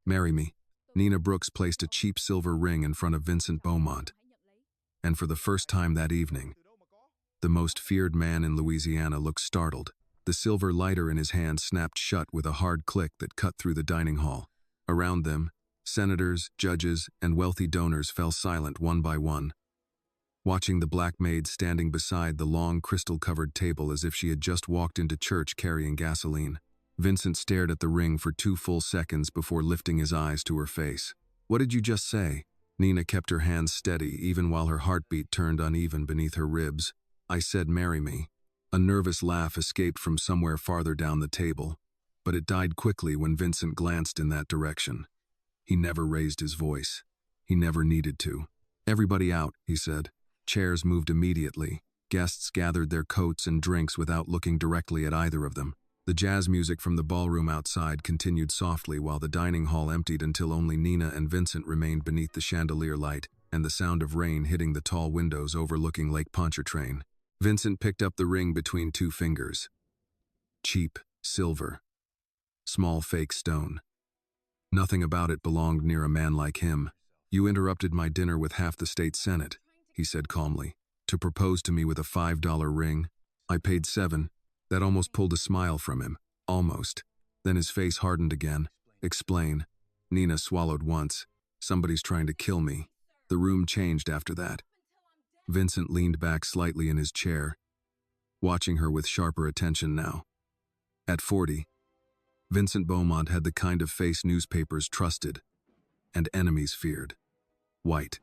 Marry me. Nina Brooks placed a cheap silver ring in front of Vincent Beaumont. And for the first time that evening, the most feared man in Louisiana looked startled. The silver lighter in his hand snapped shut with a hard click that cut through the dining hall. Around them, senators, judges, and wealthy donors fell silent one by one, watching the black maid standing beside the long crystal-covered table as if she had just walked into church carrying gasoline. Vincent stared at the ring for 2 full seconds before lifting his eyes to her face. "What did you just say?" Nina kept her hands steady even while her heartbeat turned uneven beneath her ribs. "I said marry me." A nervous laugh escaped from somewhere farther down the table, but it died quickly when Vincent glanced in that direction. He never raised his voice. He never needed to. "Everybody out," he said. Chairs moved immediately. Guests gathered their coats and drinks without looking directly at either of them. The jazz music from the ballroom outside continued softly while the dining hall emptied until only Nina and Vincent remained beneath the chandelier light and the sound of rain hitting the tall windows overlooking Lake Pontchartrain. Vincent picked up the ring between 2 fingers. Cheap, silver. Small fake stone. Nothing about it belonged near a man like him. "You interrupted my dinner with half the state senate," he said calmly, "to propose to me with a $5 ring. I paid 7. That almost pulled a smile from him. Almost. Then his face hardened again. "Explain." Nina swallowed once. "Somebody's trying to kill me." The room changed after that. Vincent leaned back slightly in his chair, watching her with sharper attention now. At 40, Vincent Beaumont had the kind of face newspapers trusted and enemies feared. White.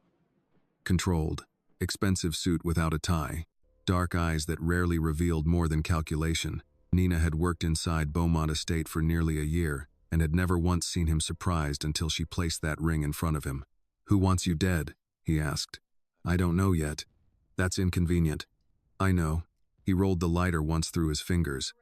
Controlled. Expensive suit without a tie. Dark eyes that rarely revealed more than calculation. Nina had worked inside Beaumont Estate for nearly a year and had never once seen him surprised until she placed that ring in front of him. "Who wants you dead?" he asked. "I don't know yet. That's inconvenient." "I know." He rolled the lighter once through his fingers.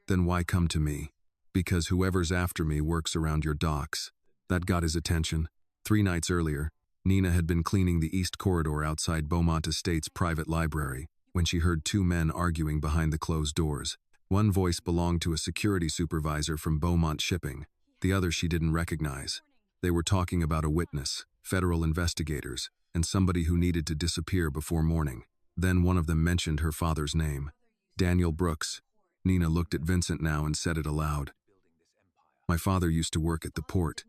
"Then why come to me?" "Because whoever's after me works around your docks." That got his attention. 3 nights earlier, Nina had been cleaning the east corridor outside Beaumont Estate's private library when she heard 2 men arguing behind the closed doors. One voice belonged to a security supervisor from Beaumont Shipping. The other she didn't recognize. They were talking about a witness, federal investigators, and somebody who needed to disappear before morning. Then one of them mentioned her father's name. Daniel Brooks. Nina looked at Vincent now and said it aloud. "My father used to work at the port."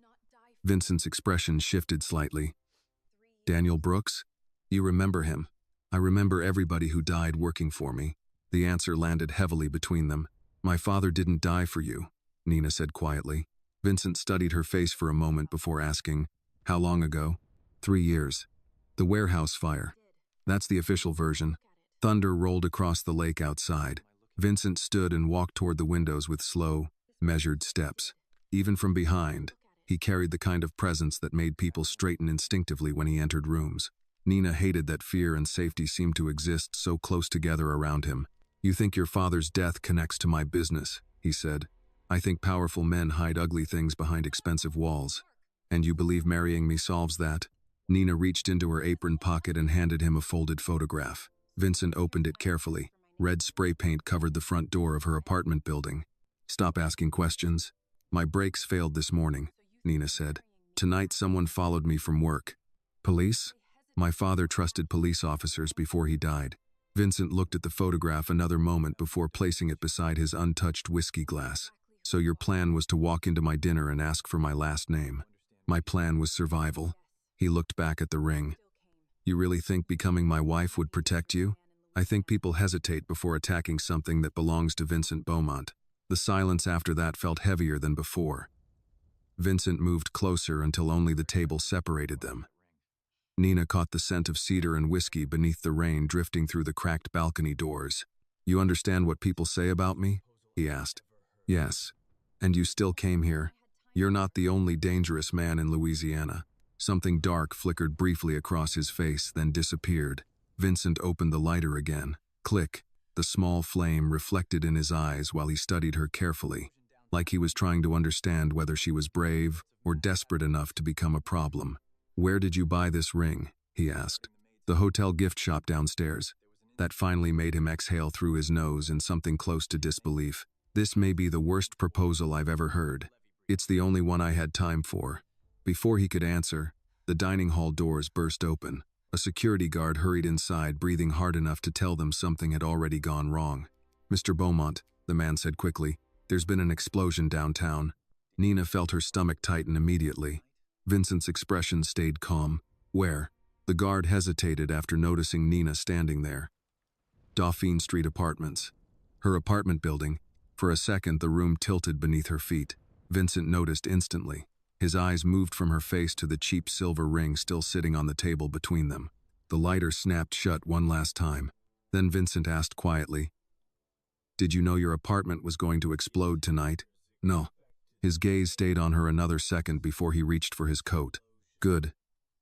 Vincent's expression shifted slightly. "Daniel Brooks? You remember him?" "I remember everybody who died working for me." The answer landed heavily between them. "My father didn't die for you," Nina said quietly. Vincent studied her face for a moment before asking, "How long ago?" 3 years. "The warehouse fire." "That's the official version." Thunder rolled across the lake outside. Vincent stood and walked toward the windows with slow, measured steps. Even from behind, he carried the kind of presence that made people straighten instinctively when he entered rooms. Nina hated that fear and safety seemed to exist so close together around him. "You think your father's death connects to my business," he said. "I think powerful men hide ugly things behind expensive walls. And you believe marrying me solves that?" Nina reached into her apron pocket and handed him a folded photograph. Vincent opened it carefully. Red spray paint covered the front door of her apartment building. "Stop asking questions." "My brakes failed this morning," Nina said. "Tonight someone followed me from work." "Police?" "My father trusted police officers before he died." Vincent looked at the photograph another moment before placing it beside his untouched whiskey glass. "So your plan was to walk into my dinner and ask for my last name." "My plan was survival." He looked back at the ring. "You really think becoming my wife would protect you?" "I think people hesitate before attacking something that belongs to Vincent Beaumont." The silence after that felt heavier than before. Vincent moved closer until only the table separated them. Nina caught the scent of cedar and whiskey beneath the rain drifting through the cracked balcony doors. "You understand what people say about me?" he asked. "Yes. And you still came here. You're not the only dangerous man in Louisiana." Something dark flickered briefly across his face, then disappeared. Vincent opened the lighter again. Click. The small flame reflected in his eyes while he studied her carefully, like he was trying to understand whether she was brave or desperate enough to become a problem. "Where did you buy this ring?" he asked. "The hotel gift shop downstairs." That finally made him exhale through his nose in something close to disbelief. "This may be the worst proposal I've ever heard. It's the only one I had time for." Before he could answer, the dining hall doors burst open. A security guard hurried inside, breathing hard enough to tell them something had already gone wrong. "Mr. Beaumont," the man said quickly, "there's been an explosion downtown." Nina felt her stomach tighten immediately. Vincent's expression stayed calm. "Where?" The guard hesitated after noticing Nina standing there. Dauphine Street Apartments. Her apartment building. For a second, the room tilted beneath her feet. Vincent noticed instantly. His eyes moved from her face to the cheap silver ring still sitting on the table between them. The lighter snapped shut one last time. Then Vincent asked quietly, "Did you know your apartment was going to explode tonight?" "No." His gaze stayed on her another second before he reached for his coat. "Good,"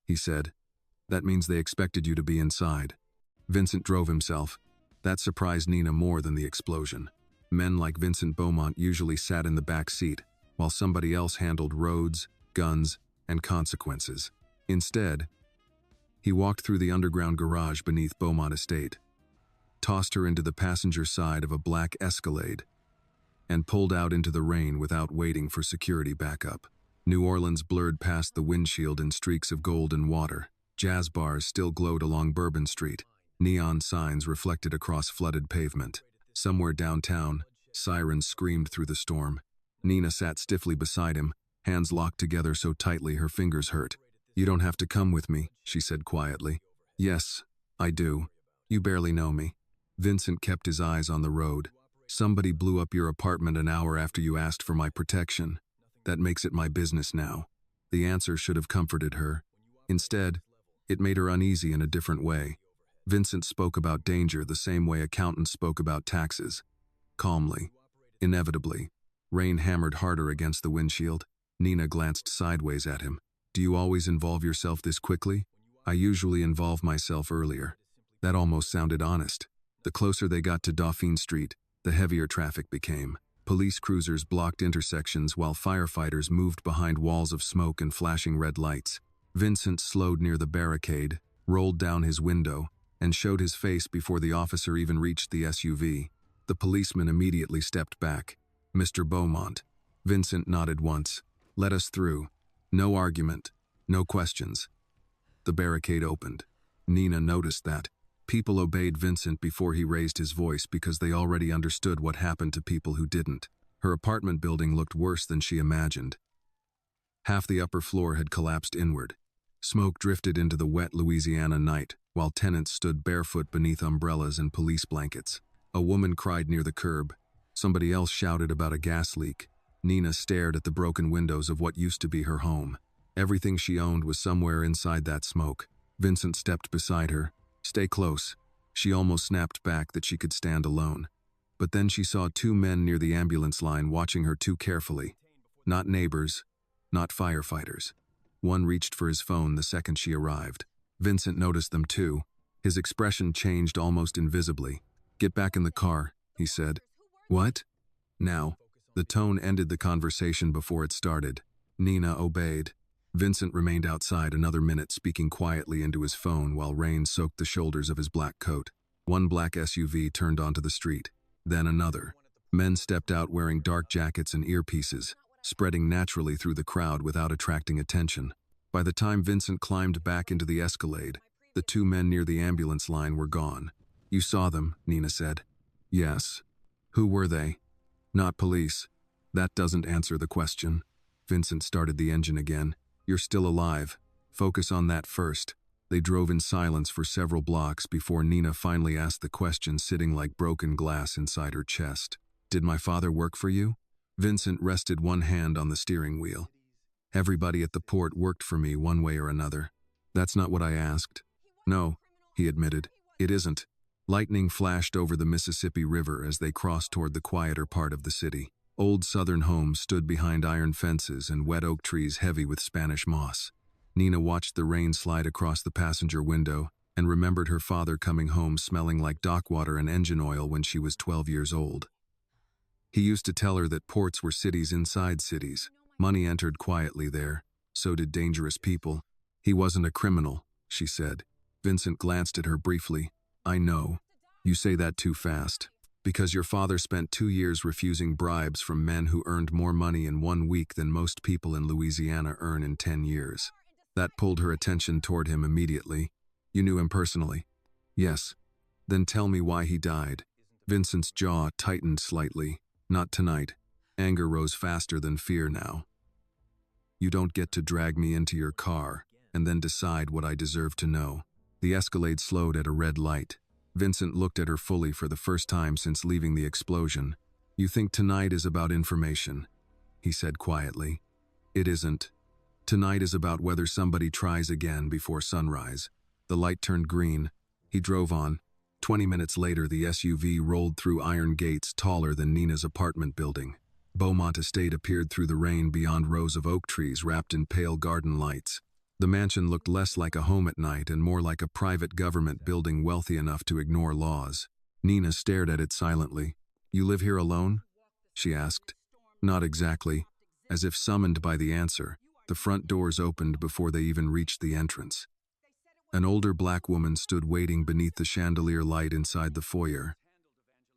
he said. "That means they expected you to be inside." Vincent drove himself. That surprised Nina more than the explosion. Men like Vincent Beaumont usually sat in the back seat, while somebody else handled roads, guns, and consequences. Instead, he walked through the underground garage beneath Beaumont Estate, tossed her into the passenger side of a black Escalade, and pulled out into the rain without waiting for security backup. New Orleans blurred past the windshield in streaks of gold and water. Jazz bars still glowed along Bourbon Street. Neon signs reflected across flooded pavement. Somewhere downtown, sirens screamed through the storm. Nina sat stiffly beside him, hands locked together so tightly her fingers hurt. "You don't have to come with me," she said quietly. "Yes, I do. You barely know me." Vincent kept his eyes on the road. "Somebody blew up your apartment an hour after you asked for my protection. That makes it my business now." The answer should have comforted her. Instead, it made her uneasy in a different way. Vincent spoke about danger the same way accountants spoke about taxes. Calmly. Inevitably. Rain hammered harder against the windshield. Nina glanced sideways at him. "Do you always involve yourself this quickly?" "I usually involve myself earlier." That almost sounded honest. The closer they got to Dauphine Street, the heavier traffic became. Police cruisers blocked intersections while firefighters moved behind walls of smoke and flashing red lights. Vincent slowed near the barricade, rolled down his window, and showed his face before the officer even reached the SUV. The policeman immediately stepped back. "Mr. Beaumont." Vincent nodded once. "Let us through. No argument. No questions." The barricade opened. Nina noticed that. People obeyed Vincent before he raised his voice because they already understood what happened to people who didn't. Her apartment building looked worse than she imagined. Half the upper floor had collapsed inward. Smoke drifted into the wet Louisiana night, while tenants stood barefoot beneath umbrellas and police blankets. A woman cried near the curb. Somebody else shouted about a gas leak. Nina stared at the broken windows of what used to be her home. Everything she owned was somewhere inside that smoke. Vincent stepped beside her. "Stay close." She almost snapped back that she could stand alone. But then she saw two men near the ambulance line watching her too carefully. Not neighbors, not firefighters. One reached for his phone the second she arrived. Vincent noticed them too. His expression changed almost invisibly. "Get back in the car," he said. "What?" "Now." The tone ended the conversation before it started. Nina obeyed. Vincent remained outside another minute, speaking quietly into his phone while rain soaked the shoulders of his black coat. One black SUV turned onto the street. Then another. Men stepped out wearing dark jackets and earpieces, spreading naturally through the crowd without attracting attention. By the time Vincent climbed back into the Escalade, the two men near the ambulance line were gone. "You saw them," Nina said. "Yes." "Who were they?" "Not police." "That doesn't answer the question." Vincent started the engine again. "You're still alive. Focus on that first." They drove in silence for several blocks before Nina finally asked the question sitting like broken glass inside her chest. "Did my father work for you?" Vincent rested one hand on the steering wheel. "Everybody at the port worked for me one way or another." "That's not what I asked." "No," he admitted. "It isn't." Lightning flashed over the Mississippi River as they crossed toward the quieter part of the city. Old Southern homes stood behind iron fences and wet oak trees heavy with Spanish moss. Nina watched the rain slide across the passenger window and remembered her father coming home smelling like dock water and engine oil when she was 12 years old. He used to tell her that ports were cities inside cities. Money entered quietly there. So did dangerous people. "He wasn't a criminal," she said. Vincent glanced at her briefly. "I know. You say that too fast." Because your father spent 2 years refusing bribes from men who earned more money in 1 week than most people in Louisiana earn in 10 years. That pulled her attention toward him immediately. You knew him personally? Yes. Then tell me why he died. Vincent's jaw tightened slightly. Not tonight. Anger rose faster than fear now. You don't get to drag me into your car and then decide what I deserve to know. The Escalade slowed at a red light. Vincent looked at her fully for the first time since leaving the explosion. You think tonight is about information, he said quietly. It isn't. Tonight is about whether somebody tries again before sunrise. The light turned green. He drove on. 20 minutes later, the SUV rolled through iron gates taller than Nina's apartment building. Beaumont Estate appeared through the rain beyond rows of oak trees wrapped in pale garden lights. The mansion looked less like a home at night and more like a private government building wealthy enough to ignore laws. Nina stared at it silently. You live here alone? She asked. Not exactly. As if summoned by the answer, the front doors opened before they even reached the entrance. An older black woman stood waiting beneath the chandelier light inside the foyer,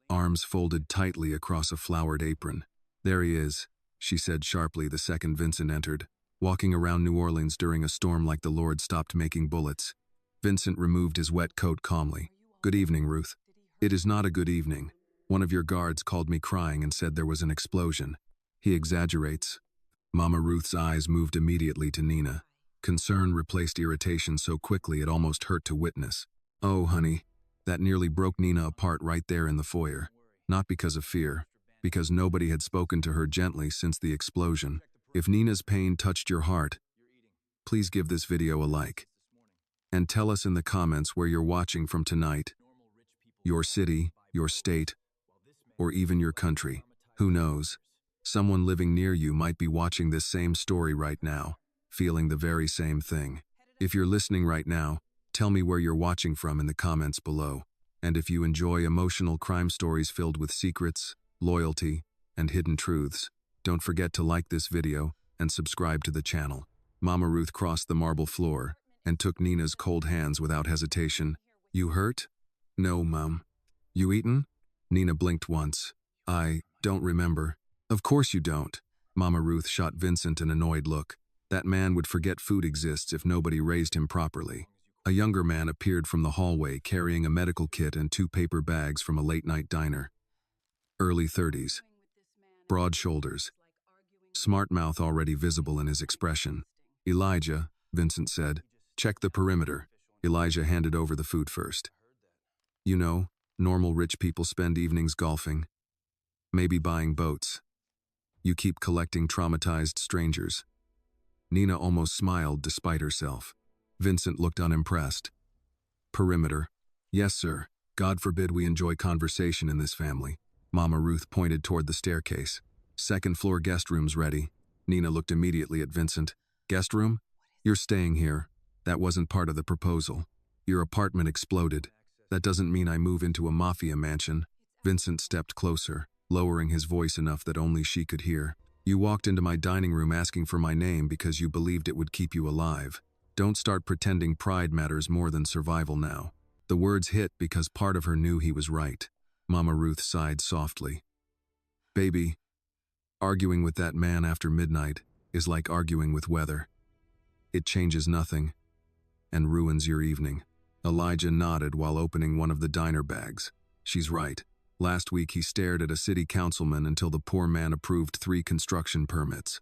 arms folded tightly across a flowered apron. There he is, she said sharply the second Vincent entered. Walking around New Orleans during a storm like the Lord stopped making bullets. Vincent removed his wet coat calmly. Good evening, Ruth. It is not a good evening. One of your guards called me crying and said there was an explosion. He exaggerates. Mama Ruth's eyes moved immediately to Nina. Concern replaced irritation so quickly it almost hurt to witness. Oh, honey, that nearly broke Nina apart right there in the foyer. Not because of fear, because nobody had spoken to her gently since the explosion. If Nina's pain touched your heart, please give this video a like. And tell us in the comments where you're watching from tonight. Your city, your state, or even your country. Who knows? Someone living near you might be watching this same story right now, feeling the very same thing. If you're listening right now, tell me where you're watching from in the comments below. And if you enjoy emotional crime stories filled with secrets, loyalty, and hidden truths, don't forget to like this video and subscribe to the channel. Mama Ruth crossed the marble floor and took Nina's cold hands without hesitation. You hurt? No, Mom. You eaten? Nina blinked once. I don't remember. Of course you don't. Mama Ruth shot Vincent an annoyed look. That man would forget food exists if nobody raised him properly. A younger man appeared from the hallway carrying a medical kit and 2 paper bags from a late-night diner. Early 30s. Broad shoulders. Smart mouth already visible in his expression. Elijah, Vincent said. Check the perimeter. Elijah handed over the food first. You know, normal rich people spend evenings golfing. Maybe buying boats. You keep collecting traumatized strangers. Nina almost smiled despite herself. Vincent looked unimpressed. Perimeter. Yes, sir. God forbid we enjoy conversation in this family. Mama Ruth pointed toward the staircase. Second floor guest room's ready. Nina looked immediately at Vincent. Guest room? You're staying here. That wasn't part of the proposal. Your apartment exploded. That doesn't mean I move into a mafia mansion. Vincent stepped closer, lowering his voice enough that only she could hear. You walked into my dining room asking for my name because you believed it would keep you alive. Don't start pretending pride matters more than survival now. The words hit because part of her knew he was right. Mama Ruth sighed softly. Baby, arguing with that man after midnight is like arguing with weather. It changes nothing and ruins your evening. Elijah nodded while opening one of the diner bags. She's right. Last week he stared at a city councilman until the poor man approved 3 construction permits.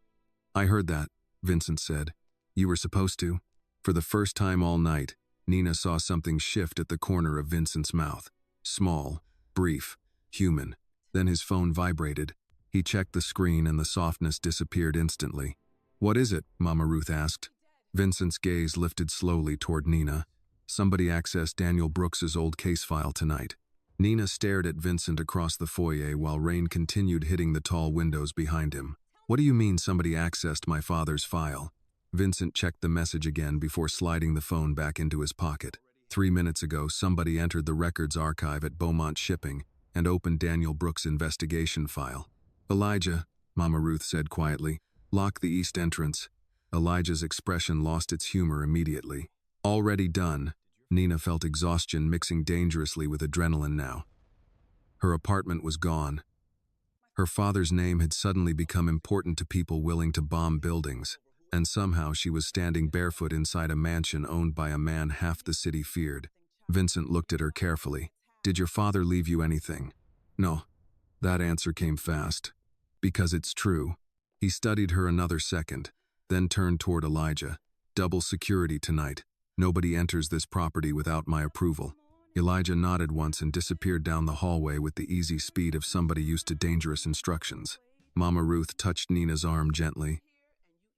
I heard that, Vincent said. You were supposed to. For the first time all night, Nina saw something shift at the corner of Vincent's mouth. Small, brief, human. Then his phone vibrated. He checked the screen and the softness disappeared instantly. What is it? Mama Ruth asked. Vincent's gaze lifted slowly toward Nina. Somebody accessed Daniel Brooks's old case file tonight. Nina stared at Vincent across the foyer while rain continued hitting the tall windows behind him. What do you mean somebody accessed my father's file? Vincent checked the message again before sliding the phone back into his pocket. 3 minutes ago, somebody entered the records archive at Beaumont Shipping and opened Daniel Brooks' investigation file. Elijah, Mama Ruth said quietly, lock the east entrance. Elijah's expression lost its humor immediately. Already done. Nina felt exhaustion mixing dangerously with adrenaline now. Her apartment was gone. Her father's name had suddenly become important to people willing to bomb buildings, and somehow she was standing barefoot inside a mansion owned by a man half the city feared. Vincent looked at her carefully. "Did your father leave you anything?" "No." That answer came fast. "Because it's true." He studied her another second, then turned toward Elijah. "Double security tonight. Nobody enters this property without my approval." Elijah nodded once and disappeared down the hallway with the easy speed of somebody used to dangerous instructions. Mama Ruth touched Nina's arm gently.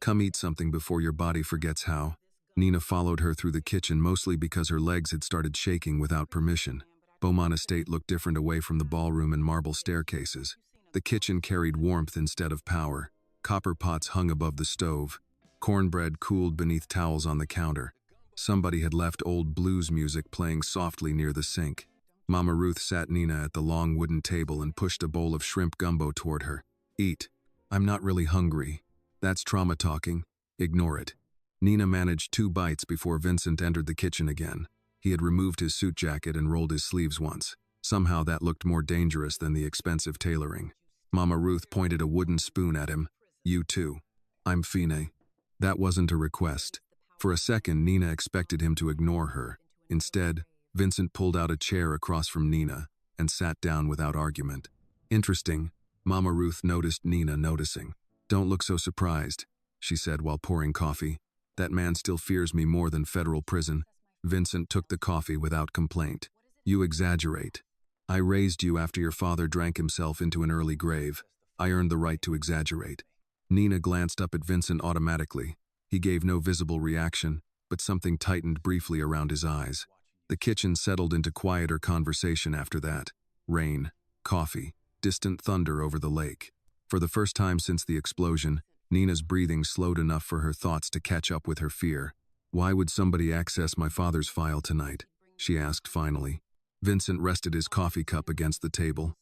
"Come eat something before your body forgets how." Nina followed her through the kitchen mostly because her legs had started shaking without permission. Beaumont Estate looked different away from the ballroom and marble staircases. The kitchen carried warmth instead of power. Copper pots hung above the stove. Cornbread cooled beneath towels on the counter. Somebody had left old blues music playing softly near the sink. Mama Ruth sat Nina at the long wooden table and pushed a bowl of shrimp gumbo toward her. "Eat." "I'm not really hungry." "That's trauma talking. Ignore it." Nina managed 2 bites before Vincent entered the kitchen again. He had removed his suit jacket and rolled his sleeves once. Somehow that looked more dangerous than the expensive tailoring. Mama Ruth pointed a wooden spoon at him. "You too." "I'm fine." That wasn't a request. For a second, Nina expected him to ignore her. Instead, Vincent pulled out a chair across from Nina and sat down without argument. "Interesting." Mama Ruth noticed Nina noticing. "Don't look so surprised," she said while pouring coffee. "That man still fears me more than federal prison." Vincent took the coffee without complaint. "You exaggerate. I raised you after your father drank himself into an early grave. I earned the right to exaggerate." Nina glanced up at Vincent automatically. He gave no visible reaction, but something tightened briefly around his eyes. The kitchen settled into quieter conversation after that. Rain, coffee, distant thunder over the lake. For the first time since the explosion, Nina's breathing slowed enough for her thoughts to catch up with her fear. "Why would somebody access my father's file tonight?" she asked finally. Vincent rested his coffee cup against the table.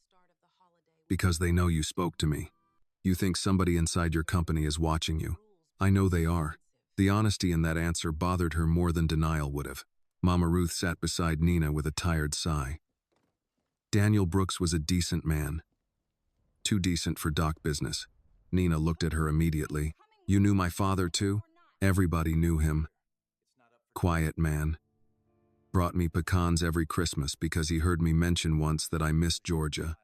"Because they know you spoke to me. You think somebody inside your company is watching you. I know they are." The honesty in that answer bothered her more than denial would have. Mama Ruth sat beside Nina with a tired sigh. "Daniel Brooks was a decent man. Too decent for doc business." Nina looked at her immediately. "You knew my father too?" "Everybody knew him. Quiet man. Brought me pecans every Christmas because he heard me mention once that I missed Georgia."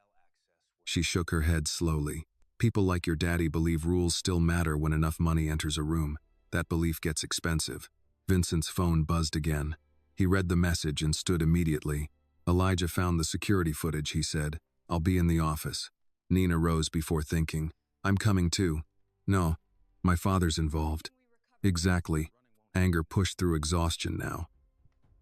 She shook her head slowly. "People like your daddy believe rules still matter when enough money enters a room. That belief gets expensive." Vincent's phone buzzed again. He read the message and stood immediately. "Elijah found the security footage," he said. "I'll be in the office." Nina rose before thinking. "I'm coming too." "No, my father's involved." "Exactly." Anger pushed through exhaustion now.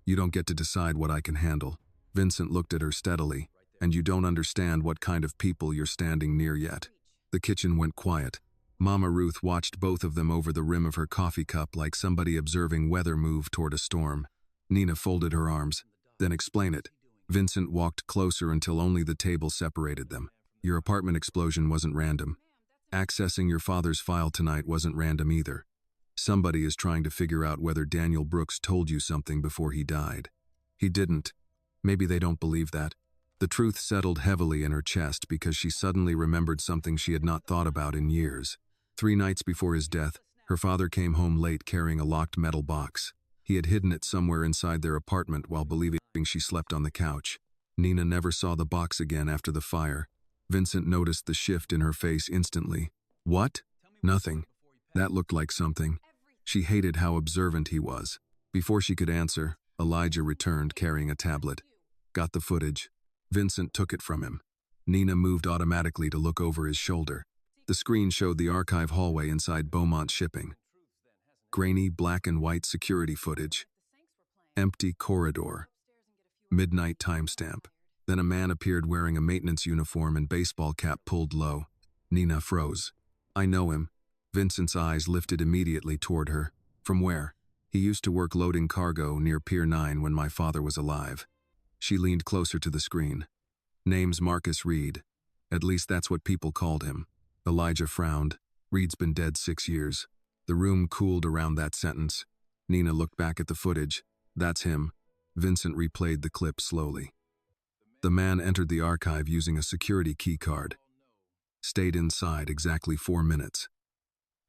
"You don't get to decide what I can handle." Vincent looked at her steadily. "And you don't understand what kind of people you're standing near yet." The kitchen went quiet. Mama Ruth watched both of them over the rim of her coffee cup like somebody observing weather move toward a storm. Nina folded her arms. "Then explain it." Vincent walked closer until only the table separated them. "Your apartment explosion wasn't random. Accessing your father's file tonight wasn't random either. Somebody is trying to figure out whether Daniel Brooks told you something before he died." "He didn't." Maybe they don't believe that. The truth settled heavily in her chest because she suddenly remembered something she had not thought about in years. 3 nights before his death, her father came home late carrying a locked metal box. He had hidden it somewhere inside their apartment while believing she slept on the couch. Nina never saw the box again after the fire. Vincent noticed the shift in her face instantly. "What?" "Nothing." That looked like something. She hated how observant he was. Before she could answer, Elijah returned carrying a tablet. "Got the footage." Vincent took it from him. Nina moved automatically to look over his shoulder. The screen showed the archive hallway inside Beaumont Shipping. Grainy black and white security footage. Empty corridor. Midnight timestamp. Then a man appeared wearing a maintenance uniform and baseball cap pulled low. Nina froze. "I know him." Vincent's eyes lifted immediately toward her. "From where?" "He used to work loading cargo near Pier 9 when my father was alive." She leaned closer to the screen. "Name's Marcus Reed. At least that's what people called him." Elijah frowned. "Reed's been dead 6 years." The room cooled around that sentence. Nina looked back at the footage. "That's him." Vincent replayed the clip slowly. The man entered the archive using a security key card, stayed inside exactly 4 minutes,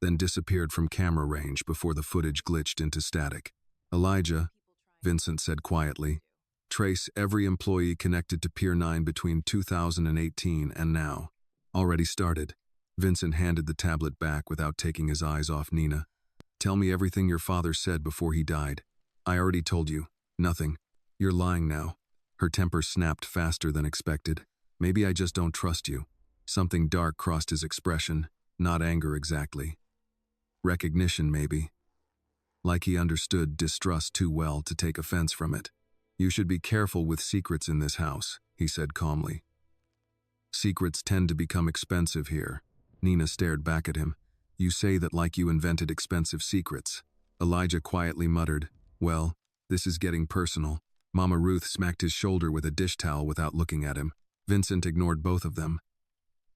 then disappeared from camera range before the footage glitched into static. Elijah, Vincent said quietly, trace every employee connected to Pier 9 between 2018 and now. Already started. Vincent handed the tablet back without taking his eyes off Nina. Tell me everything your father said before he died. I already told you. Nothing. You're lying now. Her temper snapped faster than expected. Maybe I just don't trust you. Something dark crossed his expression, not anger exactly. Recognition, maybe. Like he understood distrust too well to take offense from it. You should be careful with secrets in this house, he said calmly. Secrets tend to become expensive here. Nina stared back at him. You say that like you invented expensive secrets. Elijah quietly muttered, well, this is getting personal. Mama Ruth smacked his shoulder with a dish towel without looking at him. Vincent ignored both of them.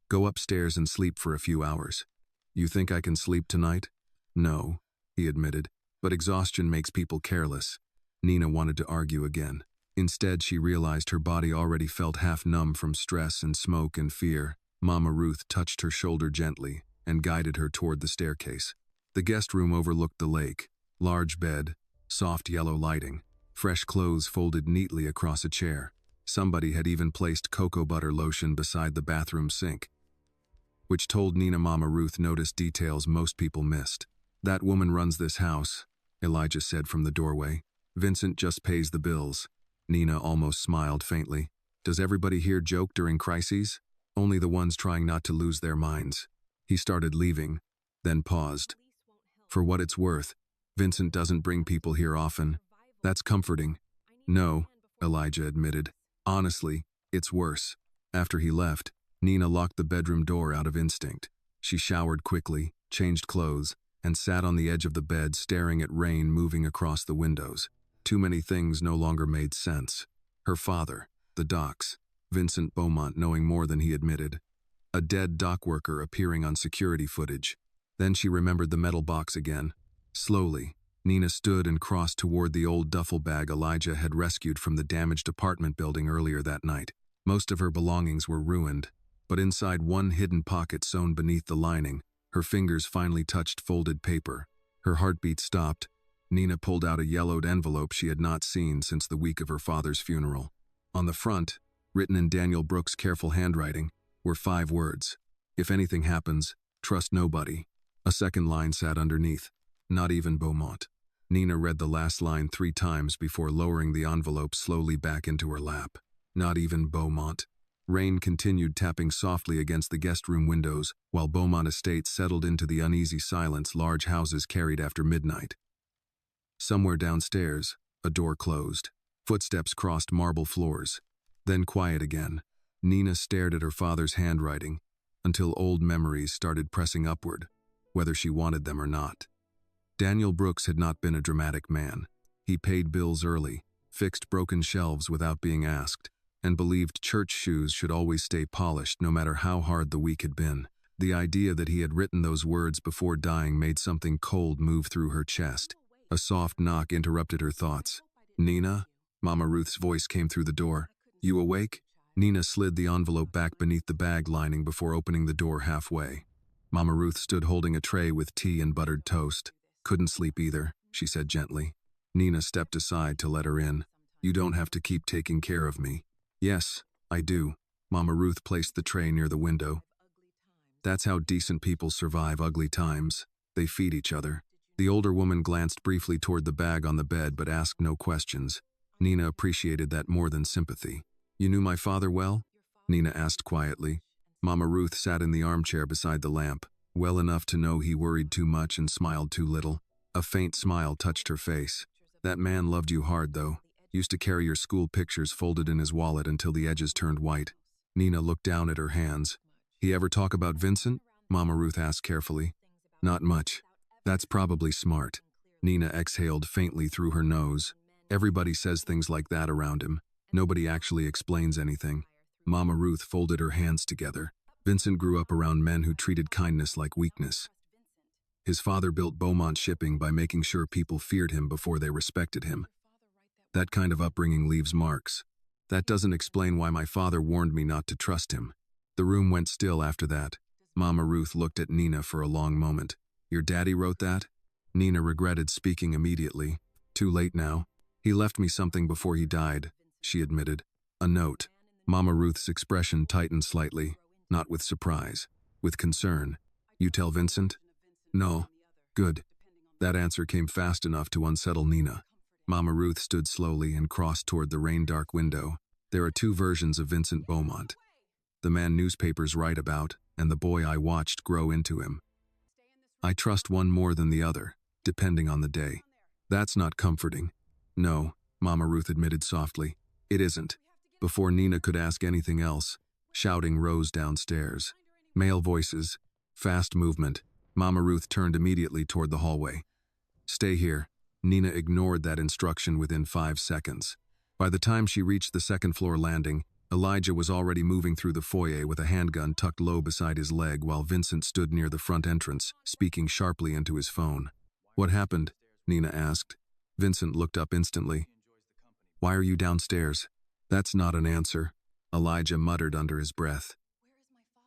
Go upstairs and sleep for a few hours. You think I can sleep tonight? No, he admitted, but exhaustion makes people careless. Nina wanted to argue again. Instead, she realized her body already felt half numb from stress and smoke and fear. Mama Ruth touched her shoulder gently and guided her toward the staircase. The guest room overlooked the lake. Large bed, soft yellow lighting, fresh clothes folded neatly across a chair. Somebody had even placed cocoa butter lotion beside the bathroom sink, which told Nina Mama Ruth noticed details most people missed. That woman runs this house, Elijah said from the doorway. Vincent just pays the bills. Nina almost smiled faintly. Does everybody here joke during crises? Only the ones trying not to lose their minds. He started leaving, then paused. For what it's worth, Vincent doesn't bring people here often. That's comforting. No, Elijah admitted. Honestly, it's worse. After he left, Nina locked the bedroom door out of instinct. She showered quickly, changed clothes, and sat on the edge of the bed staring at rain moving across the windows. Too many things no longer made sense. Her father, the docks, Vincent Beaumont knowing more than he admitted, a dead dock worker appearing on security footage. Then she remembered the metal box again. Slowly, Nina stood and crossed toward the old duffel bag Elijah had rescued from the damaged apartment building earlier that night. Most of her belongings were ruined, but inside one hidden pocket sewn beneath the lining, her fingers finally touched folded paper. Her heartbeat stopped. Nina pulled out a yellowed envelope she had not seen since the week of her father's funeral. On the front, written in Daniel Brooks' careful handwriting, were 5 words. If anything happens, trust nobody. A second line sat underneath. Not even Beaumont. Nina read the last line 3 times before lowering the envelope slowly back into her lap. Not even Beaumont. Rain continued tapping softly against the guest room windows, while Beaumont Estates settled into the uneasy silence large houses carried after midnight. Somewhere downstairs, a door closed. Footsteps crossed marble floors. Then quiet again. Nina stared at her father's handwriting until old memories started pressing upward, whether she wanted them or not. Daniel Brooks had not been a dramatic man. He paid bills early, fixed broken shelves without being asked, and believed church shoes should always stay polished no matter how hard the week had been. The idea that he had written those words before dying made something cold move through her chest. A soft knock interrupted her thoughts. Nina? Mama Ruth's voice came through the door. You awake? Nina slid the envelope back beneath the bag lining before opening the door halfway. Mama Ruth stood holding a tray with tea and buttered toast. Couldn't sleep either, she said gently. Nina stepped aside to let her in. You don't have to keep taking care of me. Yes, I do. Mama Ruth placed the tray near the window. That's how decent people survive ugly times. They feed each other. The older woman glanced briefly toward the bag on the bed but asked no questions. Nina appreciated that more than sympathy. You knew my father well? Nina asked quietly. Mama Ruth sat in the armchair beside the lamp, well enough to know he worried too much and smiled too little. A faint smile touched her face. That man loved you hard, though. Used to carry your school pictures folded in his wallet until the edges turned white. Nina looked down at her hands. He ever talk about Vincent? Mama Ruth asked carefully. Not much. That's probably smart. Nina exhaled faintly through her nose. Everybody says things like that around him. Nobody actually explains anything. Mama Ruth folded her hands together. Vincent grew up around men who treated kindness like weakness. His father built Beaumont Shipping by making sure people feared him before they respected him. That kind of upbringing leaves marks. That doesn't explain why my father warned me not to trust him. The room went still after that. Mama Ruth looked at Nina for a long moment. Your daddy wrote that? Nina regretted speaking immediately. Too late now. He left me something before he died, she admitted. A note. Mama Ruth's expression tightened slightly, not with surprise, with concern. You tell Vincent? No. Good. That answer came fast enough to unsettle Nina. Mama Ruth stood slowly and crossed toward the rain-dark window. There are two versions of Vincent Beaumont. The man newspapers write about, and the boy I watched grow into him. I trust one more than the other, depending on the day. That's not comforting. No, Mama Ruth admitted softly. It isn't. Before Nina could ask anything else, shouting rose downstairs. Male voices, fast movement. Mama Ruth turned immediately toward the hallway. Stay here. Nina ignored that instruction within 5 seconds. By the time she reached the second-floor landing, Elijah was already moving through the foyer with a handgun tucked low beside his leg while Vincent stood near the front entrance, speaking sharply into his phone. What happened? Nina asked. Vincent looked up instantly. Why are you downstairs? That's not an answer, Elijah muttered under his breath.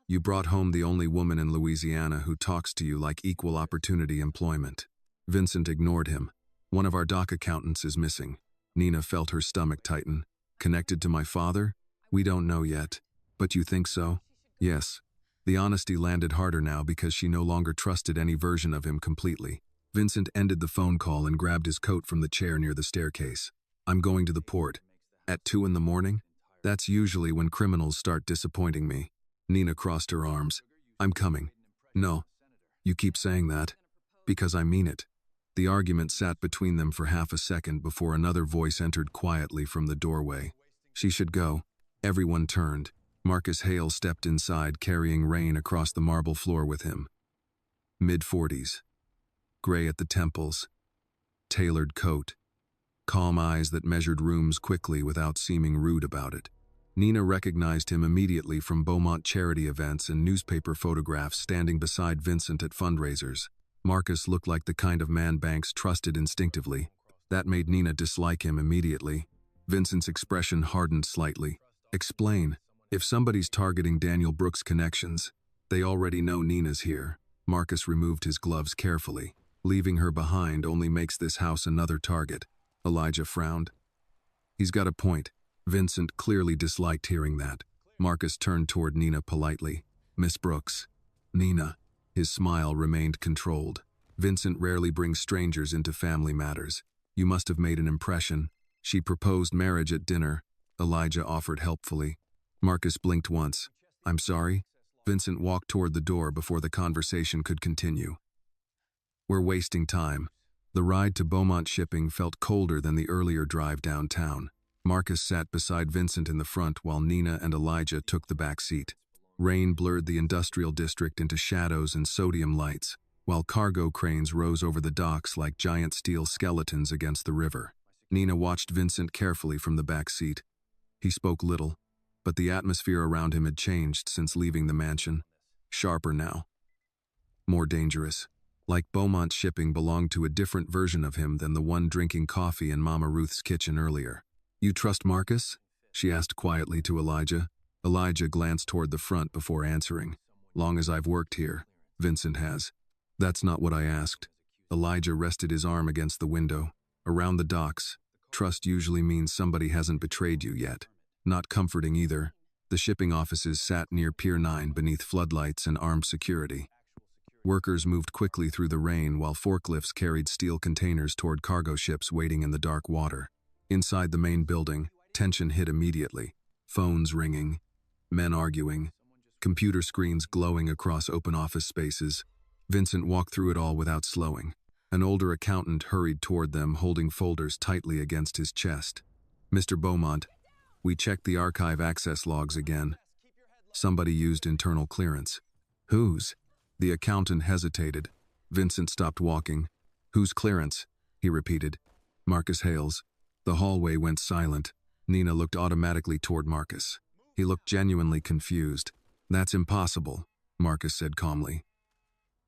You brought home the only woman in Louisiana who talks to you like equal opportunity employment. Vincent ignored him. One of our dock accountants is missing. Nina felt her stomach tighten. Connected to my father? We don't know yet. But you think so? Yes. The honesty landed harder now because she no longer trusted any version of him completely. Vincent ended the phone call and grabbed his coat from the chair near the staircase. I'm going to the port. At 2 in the morning? That's usually when criminals start disappointing me. Nina crossed her arms. I'm coming. No. You keep saying that. Because I mean it. The argument sat between them for half a second before another voice entered quietly from the doorway. She should go. Everyone turned. Marcus Hale stepped inside, carrying Rain across the marble floor with him. Mid-40s. Gray at the temples. Tailored coat. Calm eyes that measured rooms quickly without seeming rude about it. Nina recognized him immediately from Beaumont charity events and newspaper photographs standing beside Vincent at fundraisers. Marcus looked like the kind of man banks trusted instinctively. That made Nina dislike him immediately. Vincent's expression hardened slightly. Explain. If somebody's targeting Daniel Brooks' connections, they already know Nina's here. Marcus removed his gloves carefully. Leaving her behind only makes this house another target. Elijah frowned. He's got a point. Vincent clearly disliked hearing that. Marcus turned toward Nina politely. Miss Brooks. Nina. His smile remained controlled. Vincent rarely brings strangers into family matters. You must have made an impression. She proposed marriage at dinner. Elijah offered helpfully. Marcus blinked once. I'm sorry? Vincent walked toward the door before the conversation could continue. We're wasting time. The ride to Beaumont Shipping felt colder than the earlier drive downtown. Marcus sat beside Vincent in the front while Nina and Elijah took the back seat. Rain blurred the industrial district into shadows and sodium lights, while cargo cranes rose over the docks like giant steel skeletons against the river. Nina watched Vincent carefully from the back seat. He spoke little, but the atmosphere around him had changed since leaving the mansion. Sharper now. More dangerous. Like Beaumont Shipping belonged to a different version of him than the one drinking coffee in Mama Ruth's kitchen earlier. You trust Marcus? She asked quietly to Elijah. Elijah glanced toward the front before answering. Long as I've worked here, Vincent has. That's not what I asked. Elijah rested his arm against the window. Around the docks, trust usually means somebody hasn't betrayed you yet. Not comforting either. The shipping offices sat near Pier 9 beneath floodlights and armed security. Workers moved quickly through the rain while forklifts carried steel containers toward cargo ships waiting in the dark water. Inside the main building, tension hit immediately. Phones ringing, men arguing, computer screens glowing across open office spaces. Vincent walked through it all without slowing. An older accountant hurried toward them, holding folders tightly against his chest. Mr. Beaumont, we checked the archive access logs again. Somebody used internal clearance. Whose? The accountant hesitated. Vincent stopped walking. Whose clearance? He repeated. Marcus Hale's. The hallway went silent. Nina looked automatically toward Marcus. He looked genuinely confused. That's impossible, Marcus said calmly.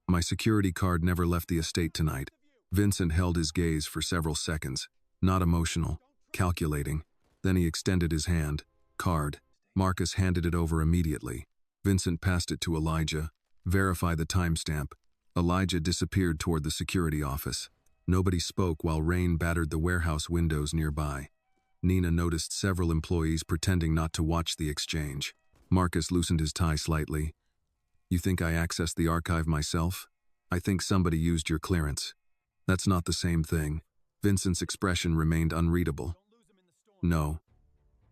My security card never left the estate tonight. Vincent held his gaze for several seconds. Not emotional, calculating. Then he extended his hand. Card. Marcus handed it over immediately. Vincent passed it to Elijah. Verify the timestamp. Elijah disappeared toward the security office. Nobody spoke while rain battered the warehouse windows nearby. Nina noticed several employees pretending not to watch the exchange. Marcus loosened his tie slightly. You think I accessed the archive myself? I think somebody used your clearance. That's not the same thing. Vincent's expression remained unreadable. No,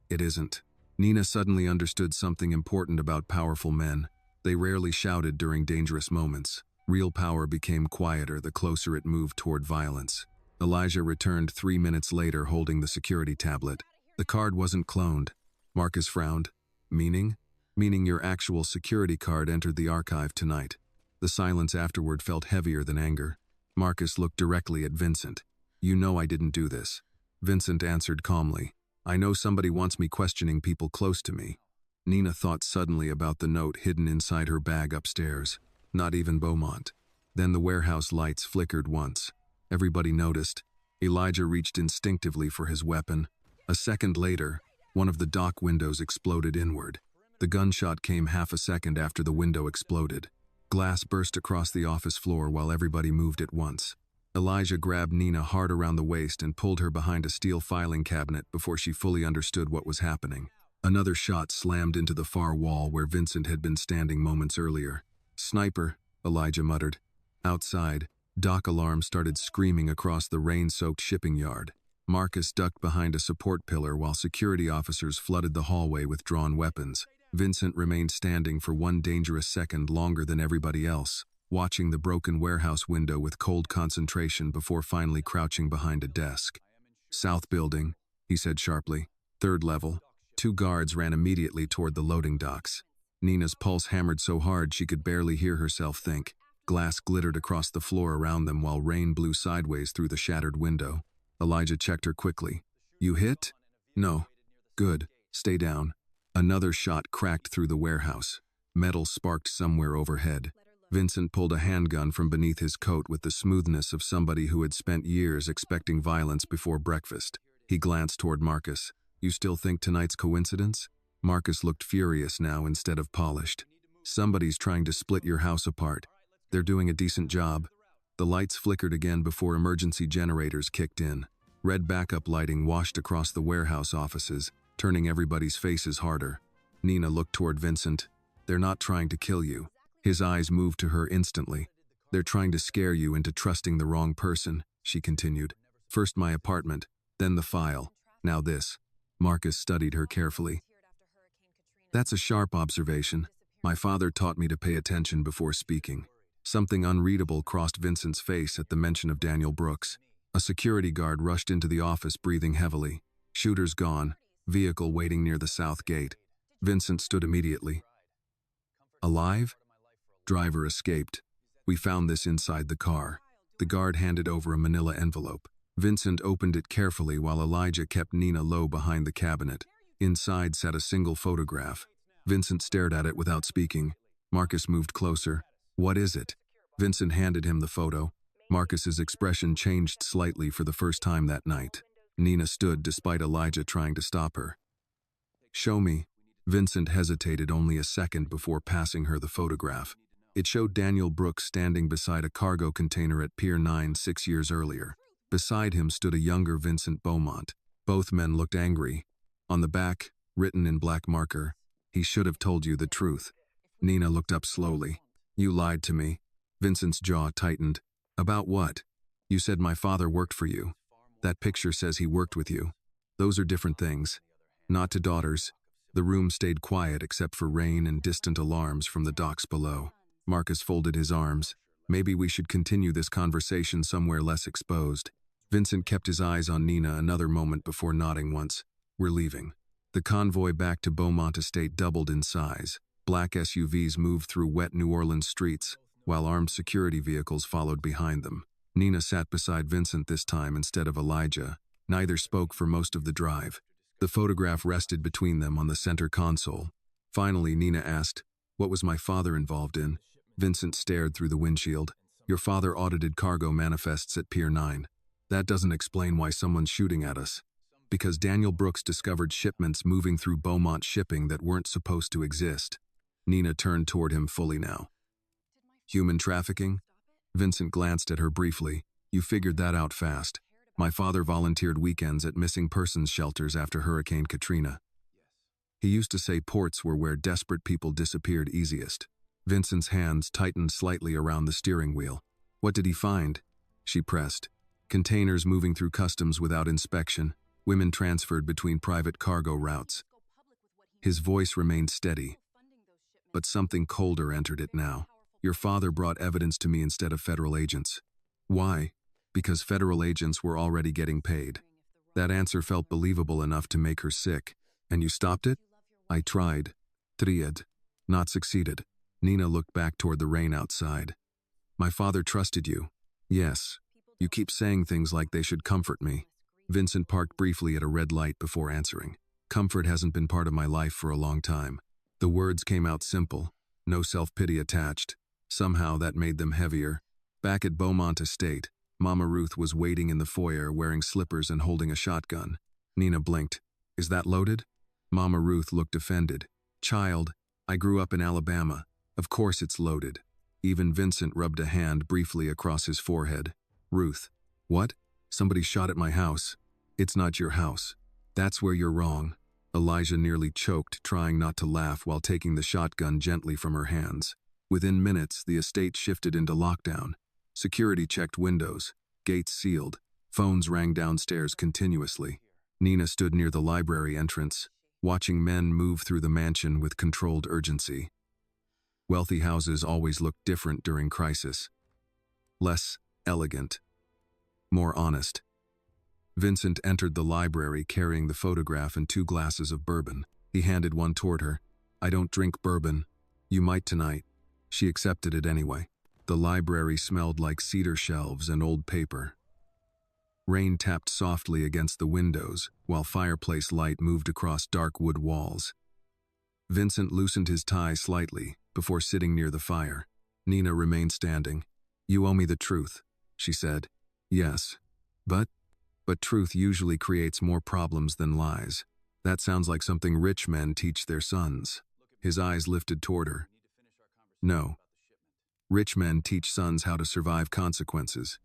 it isn't. Nina suddenly understood something important about powerful men. They rarely shouted during dangerous moments. Real power became quieter the closer it moved toward violence. Elijah returned 3 minutes later holding the security tablet. The card wasn't cloned. Marcus frowned. Meaning? Meaning your actual security card entered the archive tonight. The silence afterward felt heavier than anger. Marcus looked directly at Vincent. You know I didn't do this. Vincent answered calmly. I know somebody wants me questioning people close to me. Nina thought suddenly about the note hidden inside her bag upstairs. Not even Beaumont. Then the warehouse lights flickered once. Everybody noticed. Elijah reached instinctively for his weapon. A second later, one of the dock windows exploded inward. The gunshot came half a second after the window exploded. Glass burst across the office floor while everybody moved at once. Elijah grabbed Nina hard around the waist and pulled her behind a steel filing cabinet before she fully understood what was happening. Another shot slammed into the far wall where Vincent had been standing moments earlier. Sniper, Elijah muttered. Outside, dock alarms started screaming across the rain-soaked shipping yard. Marcus ducked behind a support pillar while security officers flooded the hallway with drawn weapons. Vincent remained standing for one dangerous second longer than everybody else, watching the broken warehouse window with cold concentration before finally crouching behind a desk. South building, he said sharply. 3rd level. 2 guards ran immediately toward the loading docks. Nina's pulse hammered so hard she could barely hear herself think. Glass glittered across the floor around them while rain blew sideways through the shattered window. Elijah checked her quickly. You hit? No. Good. Stay down. Another shot cracked through the warehouse. Metal sparked somewhere overhead. Vincent pulled a handgun from beneath his coat with the smoothness of somebody who had spent years expecting violence before breakfast. He glanced toward Marcus. You still think tonight's coincidence? Marcus looked furious now instead of polished. Somebody's trying to split your house apart. They're doing a decent job. The lights flickered again before emergency generators kicked in. Red backup lighting washed across the warehouse offices, turning everybody's faces harder. Nina looked toward Vincent. They're not trying to kill you. His eyes moved to her instantly. They're trying to scare you into trusting the wrong person, she continued. First my apartment, then the file, now this. Marcus studied her carefully. That's a sharp observation. My father taught me to pay attention before speaking. Something unreadable crossed Vincent's face at the mention of Daniel Brooks. A security guard rushed into the office breathing heavily. Shooters gone, vehicle waiting near the south gate. Vincent stood immediately. Alive? Driver escaped. We found this inside the car. The guard handed over a manila envelope. Vincent opened it carefully while Elijah kept Nina low behind the cabinet. Inside sat a single photograph. Vincent stared at it without speaking. Marcus moved closer. What is it? Vincent handed him the photo. Marcus's expression changed slightly for the first time that night. Nina stood despite Elijah trying to stop her. Show me. Vincent hesitated only a second before passing her the photograph. It showed Daniel Brooks standing beside a cargo container at Pier 9 6 years earlier. Beside him stood a younger Vincent Beaumont. Both men looked angry. On the back, written in black marker, he should have told you the truth. Nina looked up slowly. You lied to me. Vincent's jaw tightened. About what? You said my father worked for you. That picture says he worked with you. Those are different things. Not to daughters. The room stayed quiet except for rain and distant alarms from the docks below. Marcus folded his arms. Maybe we should continue this conversation somewhere less exposed. Vincent kept his eyes on Nina another moment before nodding once. We're leaving. The convoy back to Beaumont Estate doubled in size. Black SUVs moved through wet New Orleans streets, while armed security vehicles followed behind them. Nina sat beside Vincent this time instead of Elijah. Neither spoke for most of the drive. The photograph rested between them on the center console. Finally, Nina asked, what was my father involved in? Vincent stared through the windshield. Your father audited cargo manifests at Pier 9. That doesn't explain why someone's shooting at us. Because Daniel Brooks discovered shipments moving through Beaumont shipping that weren't supposed to exist. Nina turned toward him fully now. Human trafficking? Vincent glanced at her briefly. You figured that out fast. My father volunteered weekends at missing persons shelters after Hurricane Katrina. He used to say ports were where desperate people disappeared easiest. Vincent's hands tightened slightly around the steering wheel. What did he find? She pressed. Containers moving through customs without inspection, women transferred between private cargo routes. His voice remained steady, but something colder entered it now. Your father brought evidence to me instead of federal agents. Why? Because federal agents were already getting paid. That answer felt believable enough to make her sick. And you stopped it? I tried. Tried. Not succeeded. Nina looked back toward the rain outside. My father trusted you. Yes. You keep saying things like they should comfort me. Vincent parked briefly at a red light before answering. Comfort hasn't been part of my life for a long time. The words came out simple, no self-pity attached. Somehow that made them heavier. Back at Beaumont Estate, Mama Ruth was waiting in the foyer wearing slippers and holding a shotgun. Nina blinked. Is that loaded? Mama Ruth looked offended. Child, I grew up in Alabama. Of course it's loaded. Even Vincent rubbed a hand briefly across his forehead. Ruth. What? Somebody shot at my house. It's not your house. That's where you're wrong. Elijah nearly choked, trying not to laugh while taking the shotgun gently from her hands. Within minutes, the estate shifted into lockdown. Security checked windows, gates sealed, phones rang downstairs continuously. Nina stood near the library entrance, watching men move through the mansion with controlled urgency. Wealthy houses always looked different during crisis. Less elegant. More honest. Vincent entered the library carrying the photograph and 2 glasses of bourbon. He handed one toward her. I don't drink bourbon. You might tonight. She accepted it anyway. The library smelled like cedar shelves and old paper. Rain tapped softly against the windows, while fireplace light moved across dark wood walls. Vincent loosened his tie slightly before sitting near the fire. Nina remained standing. You owe me the truth, she said. Yes. But truth usually creates more problems than lies. That sounds like something rich men teach their sons. His eyes lifted toward her. No. Rich men teach sons how to survive consequences.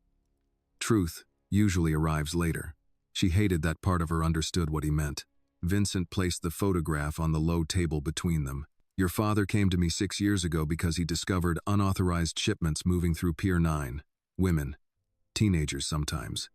Truth usually arrives later. She hated that part of her understood what he meant. Vincent placed the photograph on the low table between them. Your father came to me 6 years ago because he discovered unauthorized shipments moving through Pier 9. Women. Teenagers sometimes.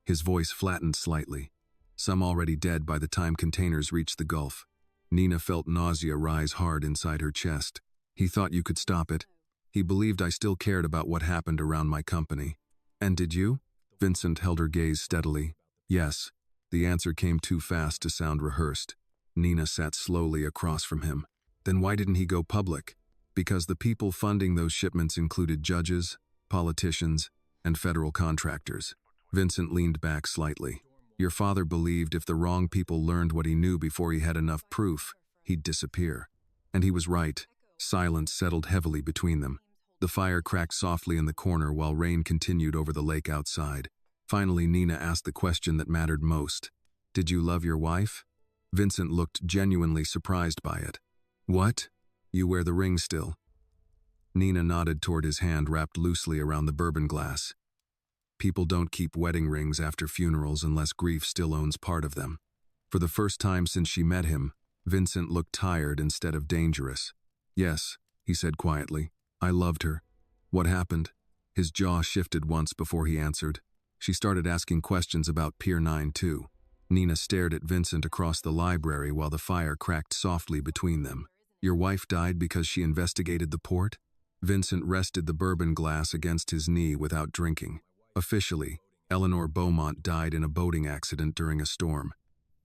His voice flattened slightly. Some already dead by the time containers reached the Gulf. Nina felt nausea rise hard inside her chest. He thought you could stop it. He believed I still cared about what happened around my company. And did you? Vincent held her gaze steadily. Yes. The answer came too fast to sound rehearsed. Nina sat slowly across from him. Then why didn't he go public? Because the people funding those shipments included judges, politicians, and federal contractors. Vincent leaned back slightly. Your father believed if the wrong people learned what he knew before he had enough proof, he'd disappear. And he was right. Silence settled heavily between them. The fire cracked softly in the corner while rain continued over the lake outside. Finally, Nina asked the question that mattered most. Did you love your wife? Vincent looked genuinely surprised by it. What? You wear the ring still. Nina nodded toward his hand wrapped loosely around the bourbon glass. People don't keep wedding rings after funerals unless grief still owns part of them. For the first time since she met him, Vincent looked tired instead of dangerous. Yes, he said quietly. I loved her. What happened? His jaw shifted once before he answered. She started asking questions about Pier 9 too. Nina stared at Vincent across the library while the fire cracked softly between them. Your wife died because she investigated the port? Vincent rested the bourbon glass against his knee without drinking. Officially, Eleanor Beaumont died in a boating accident during a storm.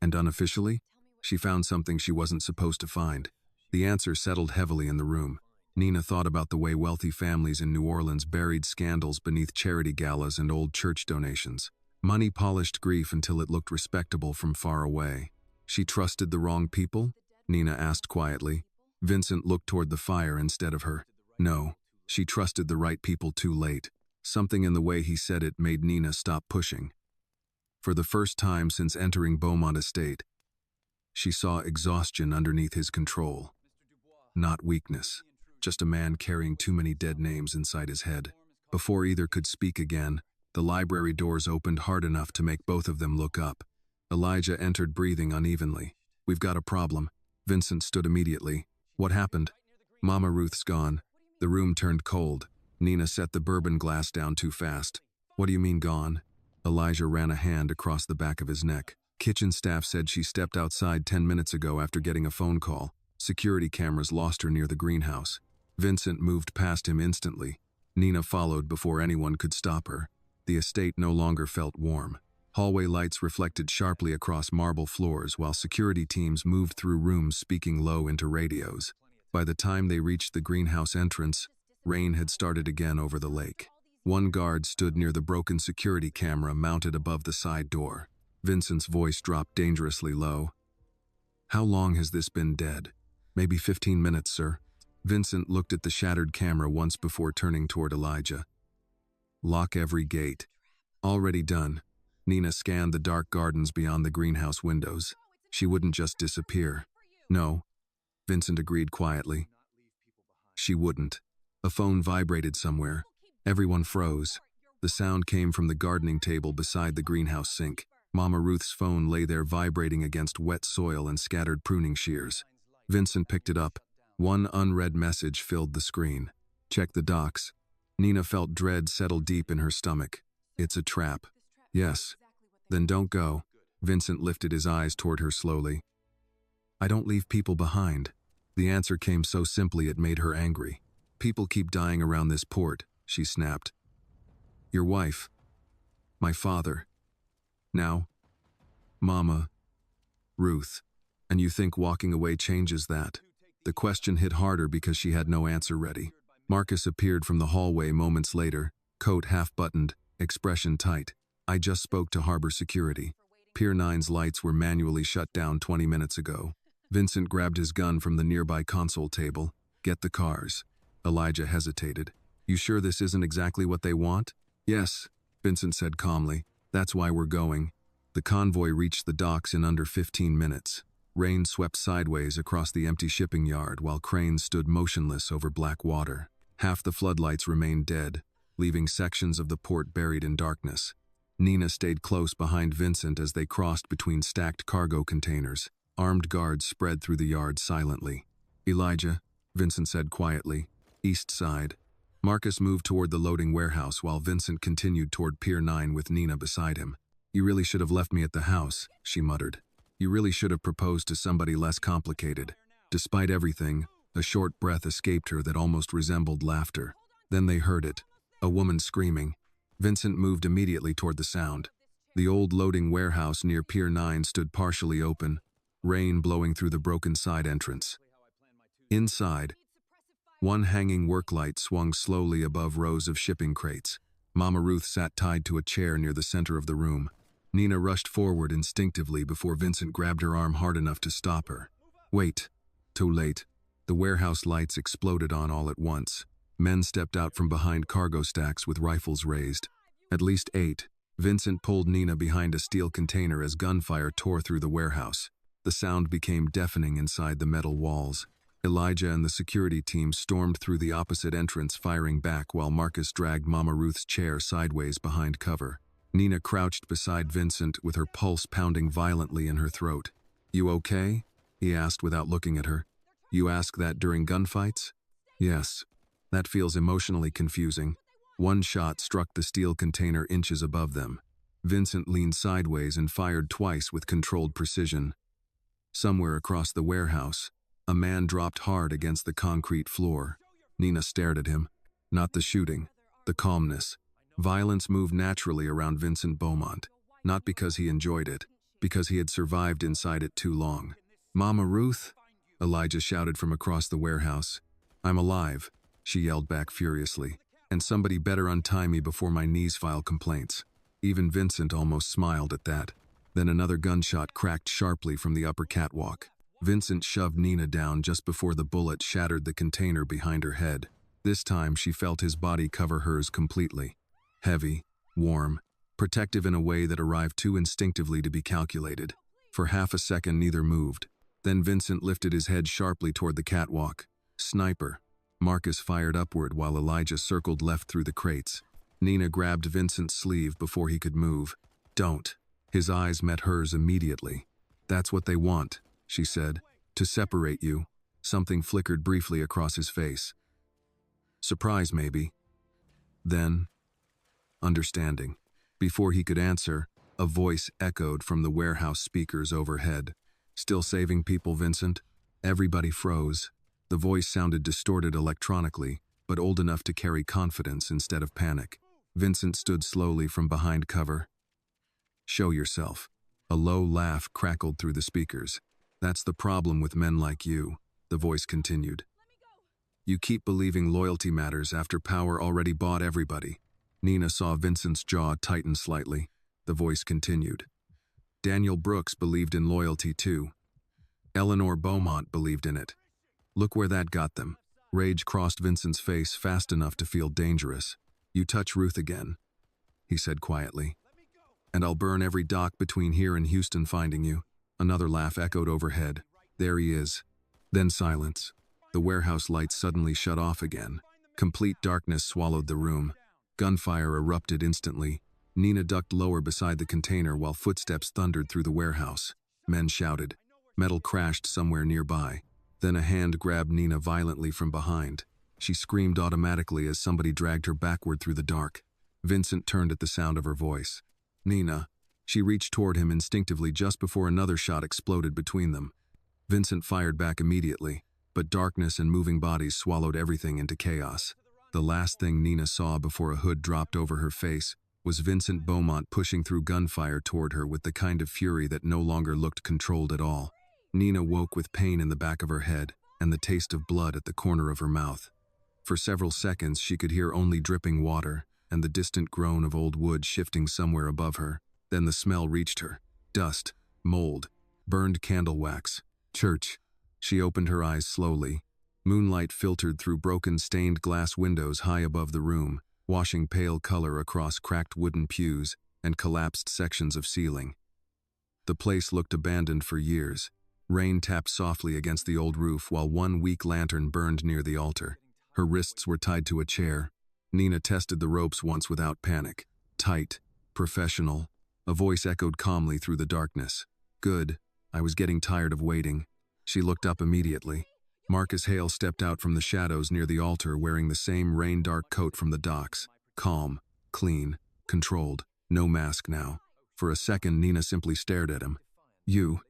And unofficially, she found something she wasn't supposed to find. The answer settled heavily in the room. Nina thought about the way wealthy families in New Orleans buried scandals beneath charity galas and old church donations. Money polished grief until it looked respectable from far away. She trusted the wrong people? Nina asked quietly. Vincent looked toward the fire instead of her. No, she trusted the right people too late. Something in the way he said it made Nina stop pushing. For the first time since entering Beaumont Estate, she saw exhaustion underneath his control. Not weakness, just a man carrying too many dead names inside his head. Before either could speak again, the library doors opened hard enough to make both of them look up. Elijah entered breathing unevenly. "We've got a problem." Vincent stood immediately. "What happened?" "Mama Ruth's gone." The room turned cold. Nina set the bourbon glass down too fast. "What do you mean gone?" Elijah ran a hand across the back of his neck. "Kitchen staff said she stepped outside 10 minutes ago after getting a phone call. Security cameras lost her near the greenhouse." Vincent moved past him instantly. Nina followed before anyone could stop her. The estate no longer felt warm. Hallway lights reflected sharply across marble floors while security teams moved through rooms speaking low into radios. By the time they reached the greenhouse entrance, rain had started again over the lake. One guard stood near the broken security camera mounted above the side door. Vincent's voice dropped dangerously low. "How long has this been dead?" "Maybe 15 minutes, sir." Vincent looked at the shattered camera once before turning toward Elijah. "Lock every gate." "Already done." Nina scanned the dark gardens beyond the greenhouse windows. She wouldn't just disappear. "No," Vincent agreed quietly. "She wouldn't." A phone vibrated somewhere. Everyone froze. The sound came from the gardening table beside the greenhouse sink. Mama Ruth's phone lay there vibrating against wet soil and scattered pruning shears. Vincent picked it up. One unread message filled the screen. "Check the docks." Nina felt dread settle deep in her stomach. "It's a trap." "Yes." "Then don't go." Vincent lifted his eyes toward her slowly. "I don't leave people behind." The answer came so simply it made her angry. "People keep dying around this port," she snapped. "Your wife. My father. Now, Mama Ruth. And you think walking away changes that?" The question hit harder because she had no answer ready. Marcus appeared from the hallway moments later, coat half-buttoned, expression tight. "I just spoke to Harbor Security. Pier 9's lights were manually shut down 20 minutes ago." Vincent grabbed his gun from the nearby console table. "Get the cars." Elijah hesitated. "You sure this isn't exactly what they want?" "Yes," Vincent said calmly. "That's why we're going." The convoy reached the docks in under 15 minutes. Rain swept sideways across the empty shipping yard while cranes stood motionless over black water. Half the floodlights remained dead, leaving sections of the port buried in darkness. Nina stayed close behind Vincent as they crossed between stacked cargo containers. Armed guards spread through the yard silently. "Elijah," Vincent said quietly. "East side." Marcus moved toward the loading warehouse while Vincent continued toward Pier 9 with Nina beside him. "You really should have left me at the house," she muttered. "You really should have proposed to somebody less complicated." Despite everything, a short breath escaped her that almost resembled laughter. Then they heard it, a woman screaming. Vincent moved immediately toward the sound. The old loading warehouse near Pier 9 stood partially open, rain blowing through the broken side entrance. Inside, one hanging work light swung slowly above rows of shipping crates. Mama Ruth sat tied to a chair near the center of the room. Nina rushed forward instinctively before Vincent grabbed her arm hard enough to stop her. "Wait." Too late. The warehouse lights exploded on all at once. Men stepped out from behind cargo stacks with rifles raised. At least 8. Vincent pulled Nina behind a steel container as gunfire tore through the warehouse. The sound became deafening inside the metal walls. Elijah and the security team stormed through the opposite entrance, firing back while Marcus dragged Mama Ruth's chair sideways behind cover. Nina crouched beside Vincent with her pulse pounding violently in her throat. "You okay?" he asked without looking at her. "You ask that during gunfights?" "Yes." "That feels emotionally confusing." One shot struck the steel container inches above them. Vincent leaned sideways and fired twice with controlled precision. Somewhere across the warehouse, a man dropped hard against the concrete floor. Nina stared at him. Not the shooting, the calmness. Violence moved naturally around Vincent Beaumont, not because he enjoyed it, because he had survived inside it too long. "Mama Ruth?" Elijah shouted from across the warehouse. "I'm alive," she yelled back furiously. "And somebody better untie me before my knees file complaints." Even Vincent almost smiled at that. Then another gunshot cracked sharply from the upper catwalk. Vincent shoved Nina down just before the bullet shattered the container behind her head. This time she felt his body cover hers completely. Heavy, warm, protective in a way that arrived too instinctively to be calculated. For half a second, neither moved. Then Vincent lifted his head sharply toward the catwalk. Sniper. Marcus fired upward while Elijah circled left through the crates. Nina grabbed Vincent's sleeve before he could move. Don't. His eyes met hers immediately. That's what they want, she said. To separate you. Something flickered briefly across his face. Surprise, maybe. Then, understanding. Before he could answer, a voice echoed from the warehouse speakers overhead. Still saving people, Vincent? Everybody froze. The voice sounded distorted electronically, but old enough to carry confidence instead of panic. Vincent stood slowly from behind cover. Show yourself. A low laugh crackled through the speakers. That's the problem with men like you, the voice continued. You keep believing loyalty matters after power already bought everybody. Nina saw Vincent's jaw tighten slightly. The voice continued. Daniel Brooks believed in loyalty too. Eleanor Beaumont believed in it. Look where that got them. Rage crossed Vincent's face fast enough to feel dangerous. You touch Ruth again, he said quietly. And I'll burn every dock between here and Houston finding you. Another laugh echoed overhead. There he is. Then silence. The warehouse lights suddenly shut off again. Complete darkness swallowed the room. Gunfire erupted instantly. Nina ducked lower beside the container while footsteps thundered through the warehouse. Men shouted. Metal crashed somewhere nearby. Then a hand grabbed Nina violently from behind. She screamed automatically as somebody dragged her backward through the dark. Vincent turned at the sound of her voice. Nina. She reached toward him instinctively just before another shot exploded between them. Vincent fired back immediately, but darkness and moving bodies swallowed everything into chaos. The last thing Nina saw before a hood dropped over her face was Vincent Beaumont pushing through gunfire toward her with the kind of fury that no longer looked controlled at all. Nina woke with pain in the back of her head and the taste of blood at the corner of her mouth. For several seconds she could hear only dripping water and the distant groan of old wood shifting somewhere above her. Then the smell reached her. Dust, mold, burned candle wax, church. She opened her eyes slowly. Moonlight filtered through broken stained glass windows high above the room, washing pale color across cracked wooden pews and collapsed sections of ceiling. The place looked abandoned for years. Rain tapped softly against the old roof while one weak lantern burned near the altar. Her wrists were tied to a chair. Nina tested the ropes once without panic. Tight, professional. A voice echoed calmly through the darkness. Good. I was getting tired of waiting. She looked up immediately. Marcus Hale stepped out from the shadows near the altar wearing the same rain-dark coat from the docks. Calm, clean, controlled. No mask now. For a second, Nina simply stared at him. You.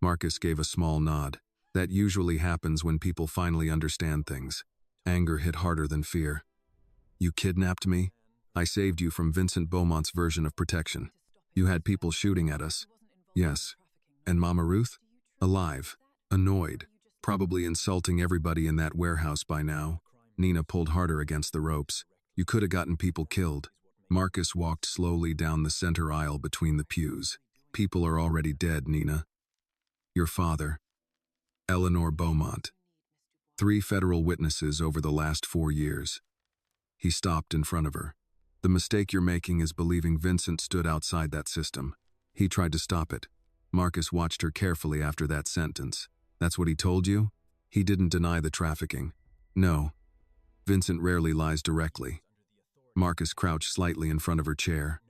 Marcus gave a small nod. That usually happens when people finally understand things. Anger hit harder than fear. You kidnapped me? I saved you from Vincent Beaumont's version of protection. You had people shooting at us. Yes. And Mama Ruth? Alive. Annoyed. Probably insulting everybody in that warehouse by now. Nina pulled harder against the ropes. You could have gotten people killed. Marcus walked slowly down the center aisle between the pews. People are already dead, Nina. Your father. Eleanor Beaumont. 3 federal witnesses over the last 4 years. He stopped in front of her. The mistake you're making is believing Vincent stood outside that system. He tried to stop it. Marcus watched her carefully after that sentence. That's what he told you? He didn't deny the trafficking. No. Vincent rarely lies directly. Marcus crouched slightly in front of her chair.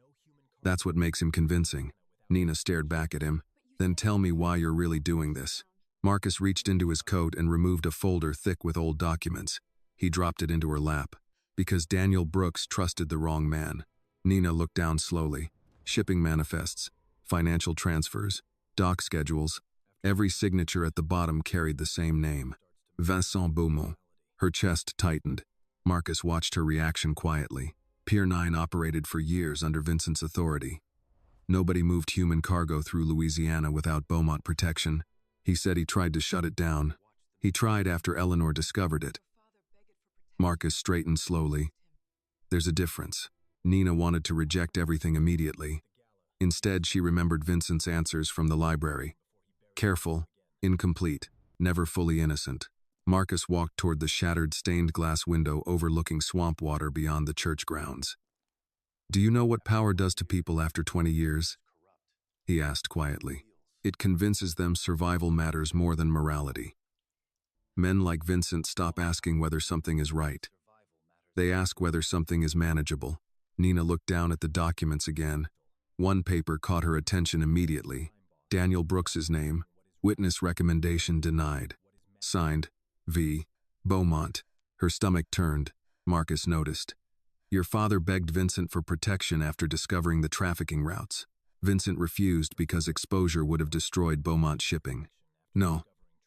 That's what makes him convincing. Nina stared back at him. Then tell me why you're really doing this. Marcus reached into his coat and removed a folder thick with old documents. He dropped it into her lap. Because Daniel Brooks trusted the wrong man. Nina looked down slowly. Shipping manifests, financial transfers, dock schedules. Every signature at the bottom carried the same name. Vincent Beaumont. Her chest tightened. Marcus watched her reaction quietly. Pier 9 operated for years under Vincent's authority. Nobody moved human cargo through Louisiana without Beaumont protection. He said he tried to shut it down. He tried after Eleanor discovered it. Marcus straightened slowly. There's a difference. Nina wanted to reject everything immediately. Instead, she remembered Vincent's answers from the library. Careful, incomplete, never fully innocent. Marcus walked toward the shattered stained glass window overlooking swamp water beyond the church grounds. Do you know what power does to people after 20 years? He asked quietly. It convinces them survival matters more than morality. Men like Vincent stop asking whether something is right. They ask whether something is manageable. Nina looked down at the documents again. One paper caught her attention immediately. Daniel Brooks's name. Witness recommendation denied. Signed, V. Beaumont. Her stomach turned. Marcus noticed. Your father begged Vincent for protection after discovering the trafficking routes. Vincent refused because exposure would have destroyed Beaumont shipping. No.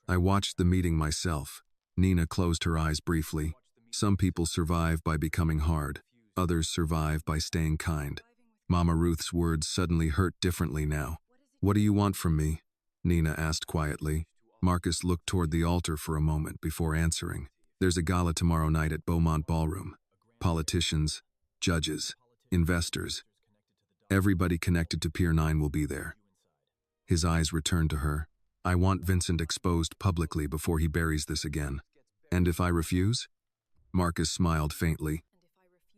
I watched the meeting myself. Nina closed her eyes briefly. Some people survive by becoming hard. Others survive by staying kind. Mama Ruth's words suddenly hurt differently now. What do you want from me? Nina asked quietly. Marcus looked toward the altar for a moment before answering. There's a gala tomorrow night at Beaumont Ballroom. Politicians, judges, investors. Everybody connected to Pier 9 will be there. His eyes returned to her. I want Vincent exposed publicly before he buries this again. And if I refuse? Marcus smiled faintly.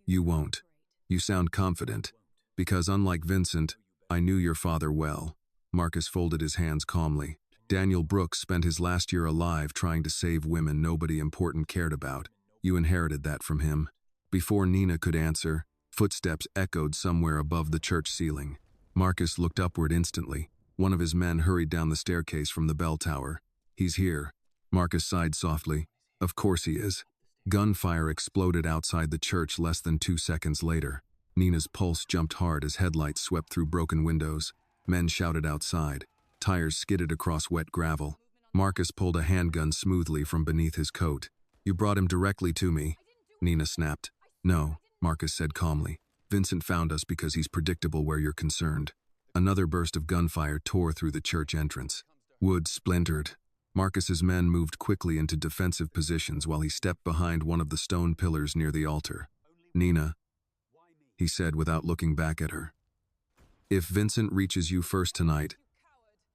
You won't. You sound confident. Because unlike Vincent, I knew your father well. Marcus folded his hands calmly. Daniel Brooks spent his last year alive trying to save women nobody important cared about. You inherited that from him. Before Nina could answer, footsteps echoed somewhere above the church ceiling. Marcus looked upward instantly. One of his men hurried down the staircase from the bell tower. He's here. Marcus sighed softly. Of course he is. Gunfire exploded outside the church less than 2 seconds later. Nina's pulse jumped hard as headlights swept through broken windows. Men shouted outside. Tires skidded across wet gravel. Marcus pulled a handgun smoothly from beneath his coat. You brought him directly to me, Nina snapped. No, Marcus said calmly. Vincent found us because he's predictable where you're concerned. Another burst of gunfire tore through the church entrance. Wood splintered. Marcus's men moved quickly into defensive positions while he stepped behind one of the stone pillars near the altar. Nina, he said without looking back at her. If Vincent reaches you first tonight,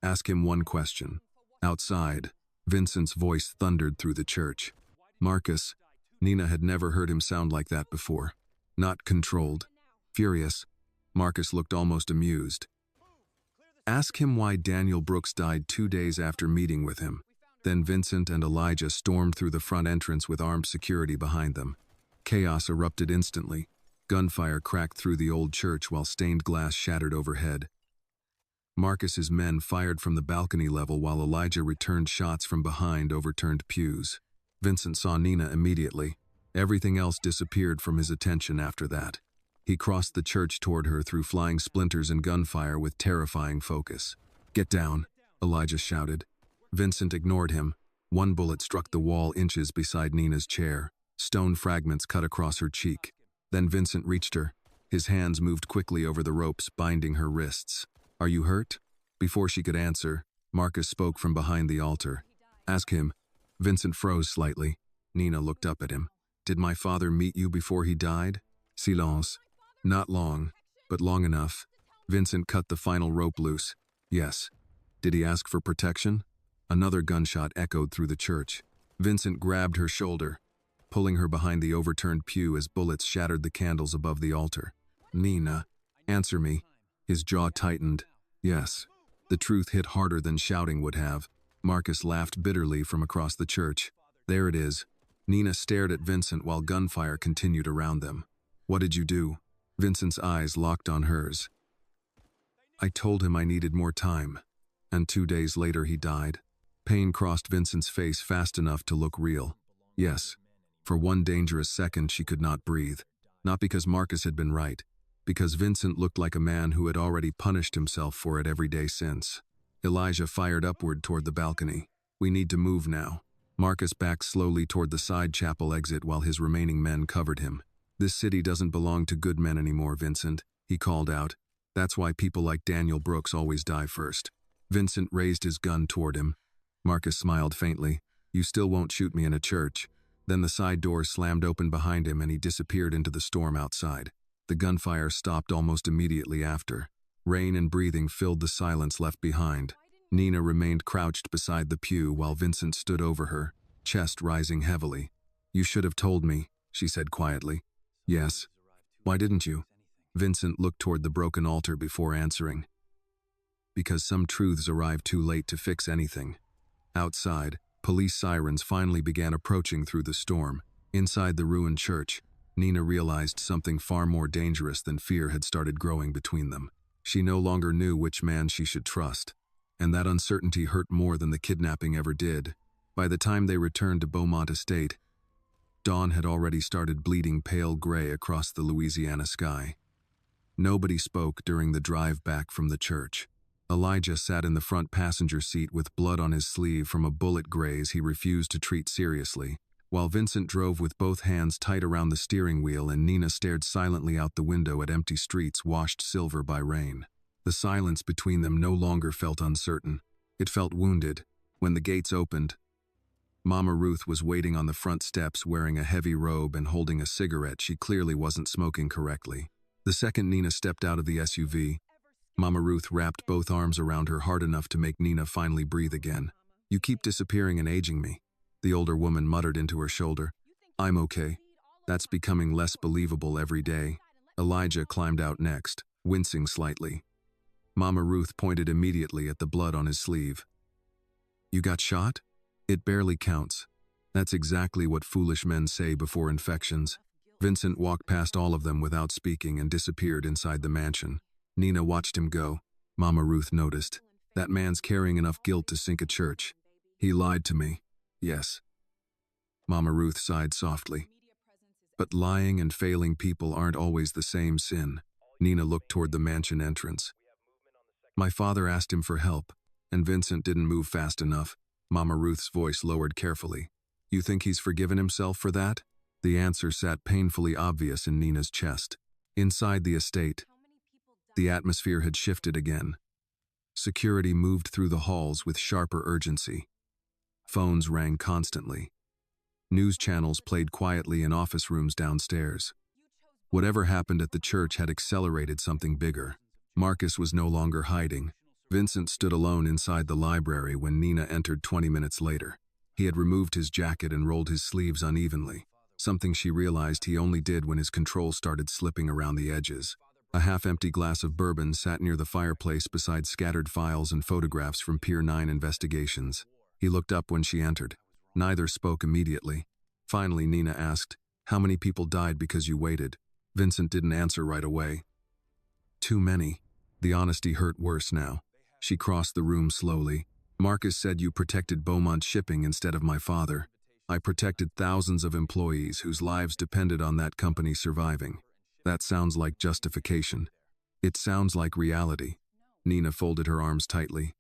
ask him one question. Outside, Vincent's voice thundered through the church. Marcus, Nina had never heard him sound like that before. Not controlled. Furious. Marcus looked almost amused. Ask him why Daniel Brooks died 2 days after meeting with him. Then Vincent and Elijah stormed through the front entrance with armed security behind them. Chaos erupted instantly. Gunfire cracked through the old church while stained glass shattered overhead. Marcus's men fired from the balcony level while Elijah returned shots from behind overturned pews. Vincent saw Nina immediately. Everything else disappeared from his attention after that. He crossed the church toward her through flying splinters and gunfire with terrifying focus. Get down, Elijah shouted. Vincent ignored him. One bullet struck the wall inches beside Nina's chair. Stone fragments cut across her cheek. Then Vincent reached her. His hands moved quickly over the ropes, binding her wrists. Are you hurt? Before she could answer, Marcus spoke from behind the altar. Ask him. Vincent froze slightly. Nina looked up at him. Did my father meet you before he died? Silence. Not long, but long enough. Vincent cut the final rope loose. Yes. Did he ask for protection? Another gunshot echoed through the church. Vincent grabbed her shoulder, pulling her behind the overturned pew as bullets shattered the candles above the altar. Nina, answer me. His jaw tightened. Yes. The truth hit harder than shouting would have. Marcus laughed bitterly from across the church. There it is. Nina stared at Vincent while gunfire continued around them. What did you do? Vincent's eyes locked on hers. I told him I needed more time. And 2 days later he died. Pain crossed Vincent's face fast enough to look real. Yes. For one dangerous second she could not breathe. Not because Marcus had been right. Because Vincent looked like a man who had already punished himself for it every day since. Elijah fired upward toward the balcony. We need to move now. Marcus backed slowly toward the side chapel exit while his remaining men covered him. This city doesn't belong to good men anymore, Vincent, he called out. That's why people like Daniel Brooks always die first. Vincent raised his gun toward him. Marcus smiled faintly. You still won't shoot me in a church. Then the side door slammed open behind him and he disappeared into the storm outside. The gunfire stopped almost immediately after. Rain and breathing filled the silence left behind. Nina remained crouched beside the pew while Vincent stood over her, chest rising heavily. You should have told me, she said quietly. Yes. Why didn't you? Vincent looked toward the broken altar before answering. Because some truths arrive too late to fix anything. Outside, police sirens finally began approaching through the storm. Inside the ruined church, Nina realized something far more dangerous than fear had started growing between them. She no longer knew which man she should trust, and that uncertainty hurt more than the kidnapping ever did. By the time they returned to Beaumont Estate, dawn had already started bleeding pale gray across the Louisiana sky. Nobody spoke during the drive back from the church. Elijah sat in the front passenger seat with blood on his sleeve from a bullet graze he refused to treat seriously, while Vincent drove with both hands tight around the steering wheel and Nina stared silently out the window at empty streets washed silver by rain. The silence between them no longer felt uncertain. It felt wounded. When the gates opened, Mama Ruth was waiting on the front steps wearing a heavy robe and holding a cigarette she clearly wasn't smoking correctly. The second Nina stepped out of the SUV, Mama Ruth wrapped both arms around her hard enough to make Nina finally breathe again. "You keep disappearing and aging me," the older woman muttered into her shoulder. "I'm okay. That's becoming less believable every day." Elijah climbed out next, wincing slightly. Mama Ruth pointed immediately at the blood on his sleeve. "You got shot? It barely counts. That's exactly what foolish men say before infections." Vincent walked past all of them without speaking and disappeared inside the mansion. Nina watched him go. Mama Ruth noticed. "That man's carrying enough guilt to sink a church. He lied to me." "Yes." Mama Ruth sighed softly. "But lying and failing people aren't always the same sin." Nina looked toward the mansion entrance. "My father asked him for help, and Vincent didn't move fast enough." Mama Ruth's voice lowered carefully. "You think he's forgiven himself for that?" The answer sat painfully obvious in Nina's chest. Inside the estate, the atmosphere had shifted again. Security moved through the halls with sharper urgency. Phones rang constantly. News channels played quietly in office rooms downstairs. Whatever happened at the church had accelerated something bigger. Marcus was no longer hiding. Vincent stood alone inside the library when Nina entered 20 minutes later. He had removed his jacket and rolled his sleeves unevenly, something she realized he only did when his control started slipping around the edges. A half-empty glass of bourbon sat near the fireplace beside scattered files and photographs from Pier 9 investigations. He looked up when she entered. Neither spoke immediately. Finally, Nina asked, "How many people died because you waited?" Vincent didn't answer right away. "Too many." The honesty hurt worse now. She crossed the room slowly. "Marcus said you protected Beaumont Shipping instead of my father. I protected thousands of employees whose lives depended on that company surviving. That sounds like justification. It sounds like reality." Nina folded her arms tightly.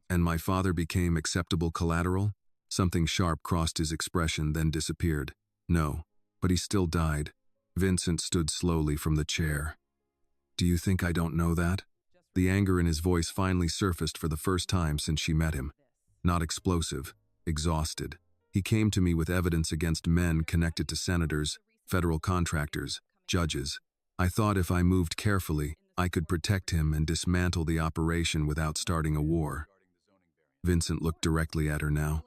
"And my father became acceptable collateral?" Something sharp crossed his expression, then disappeared. "No, but he still died." Vincent stood slowly from the chair. "Do you think I don't know that?" The anger in his voice finally surfaced for the first time since she met him. Not explosive, exhausted. "He came to me with evidence against men connected to senators, federal contractors, judges. I thought if I moved carefully, I could protect him and dismantle the operation without starting a war." Vincent looked directly at her now.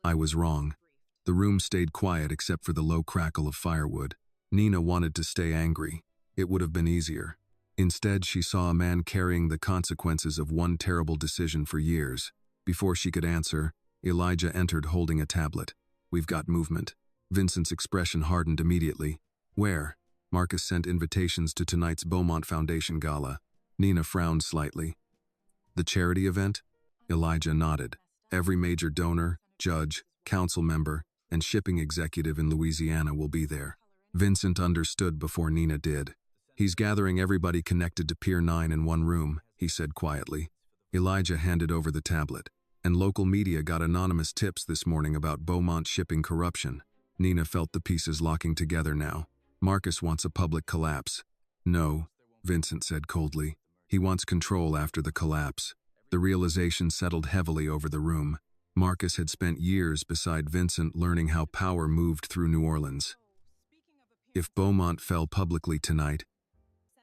"I was wrong." The room stayed quiet except for the low crackle of firewood. Nina wanted to stay angry. It would have been easier. Instead, she saw a man carrying the consequences of one terrible decision for years. Before she could answer, Elijah entered holding a tablet. "We've got movement." Vincent's expression hardened immediately. "Where?" Marcus sent invitations to tonight's Beaumont Foundation Gala. Nina frowned slightly. "The charity event?" Elijah nodded. "Every major donor, judge, council member, and shipping executive in Louisiana will be there." Vincent understood before Nina did. "He's gathering everybody connected to Pier 9 in one room," he said quietly. Elijah handed over the tablet. "And local media got anonymous tips this morning about Beaumont Shipping corruption." Nina felt the pieces locking together now. "Marcus wants a public collapse." "No," Vincent said coldly. "He wants control after the collapse." The realization settled heavily over the room. Marcus had spent years beside Vincent learning how power moved through New Orleans. If Beaumont fell publicly tonight,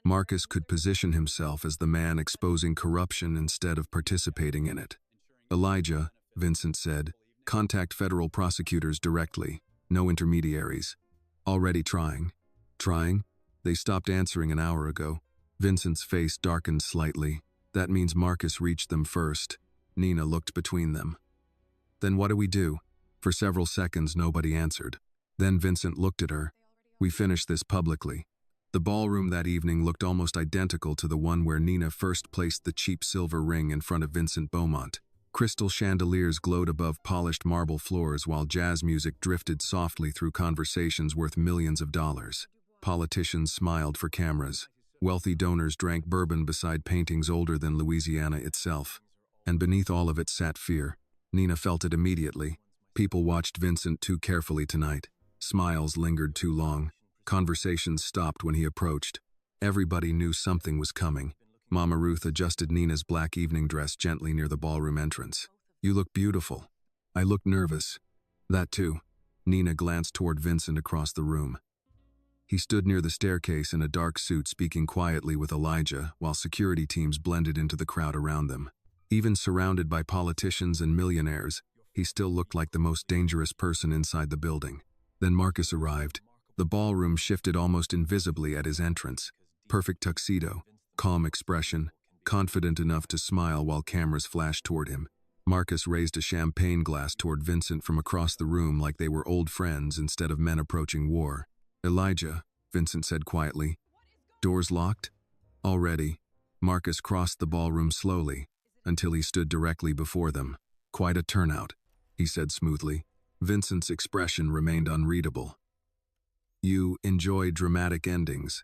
Marcus could position himself as the man exposing corruption instead of participating in it. "Elijah," Vincent said, "contact federal prosecutors directly. No intermediaries." "Already trying." "Trying?" They stopped answering an hour ago. Vincent's face darkened slightly. That means Marcus reached them first. Nina looked between them. Then what do we do? For several seconds, nobody answered. Then Vincent looked at her. We finished this publicly. The ballroom that evening looked almost identical to the one where Nina first placed the cheap silver ring in front of Vincent Beaumont. Crystal chandeliers glowed above polished marble floors while jazz music drifted softly through conversations worth millions of dollars. Politicians smiled for cameras. Wealthy donors drank bourbon beside paintings older than Louisiana itself. And beneath all of it sat fear. Nina felt it immediately. People watched Vincent too carefully tonight. Smiles lingered too long. Conversations stopped when he approached. Everybody knew something was coming. Mama Ruth adjusted Nina's black evening dress gently near the ballroom entrance. You look beautiful. I looked nervous. That too. Nina glanced toward Vincent across the room. He stood near the staircase in a dark suit speaking quietly with Elijah while security teams blended into the crowd around them. Even surrounded by politicians and millionaires, he still looked like the most dangerous person inside the building. Then Marcus arrived. The ballroom shifted almost invisibly at his entrance. Perfect tuxedo, calm expression, confident enough to smile while cameras flashed toward him. Marcus raised a champagne glass toward Vincent from across the room like they were old friends instead of men approaching war. Elijah, Vincent said quietly. Doors locked? Already. Marcus crossed the ballroom slowly until he stood directly before them. Quite a turnout, he said smoothly. Vincent's expression remained unreadable. You enjoy dramatic endings.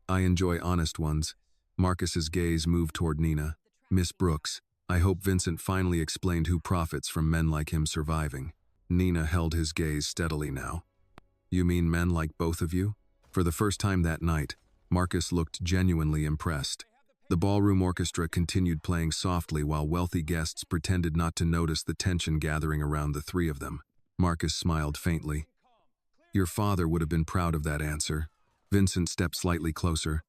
I enjoy honest ones. Marcus's gaze moved toward Nina. Miss Brooks, I hope Vincent finally explained who profits from men like him surviving. Nina held his gaze steadily now. You mean men like both of you? For the first time that night, Marcus looked genuinely impressed. The ballroom orchestra continued playing softly while wealthy guests pretended not to notice the tension gathering around the three of them. Marcus smiled faintly. Your father would have been proud of that answer. Vincent stepped slightly closer.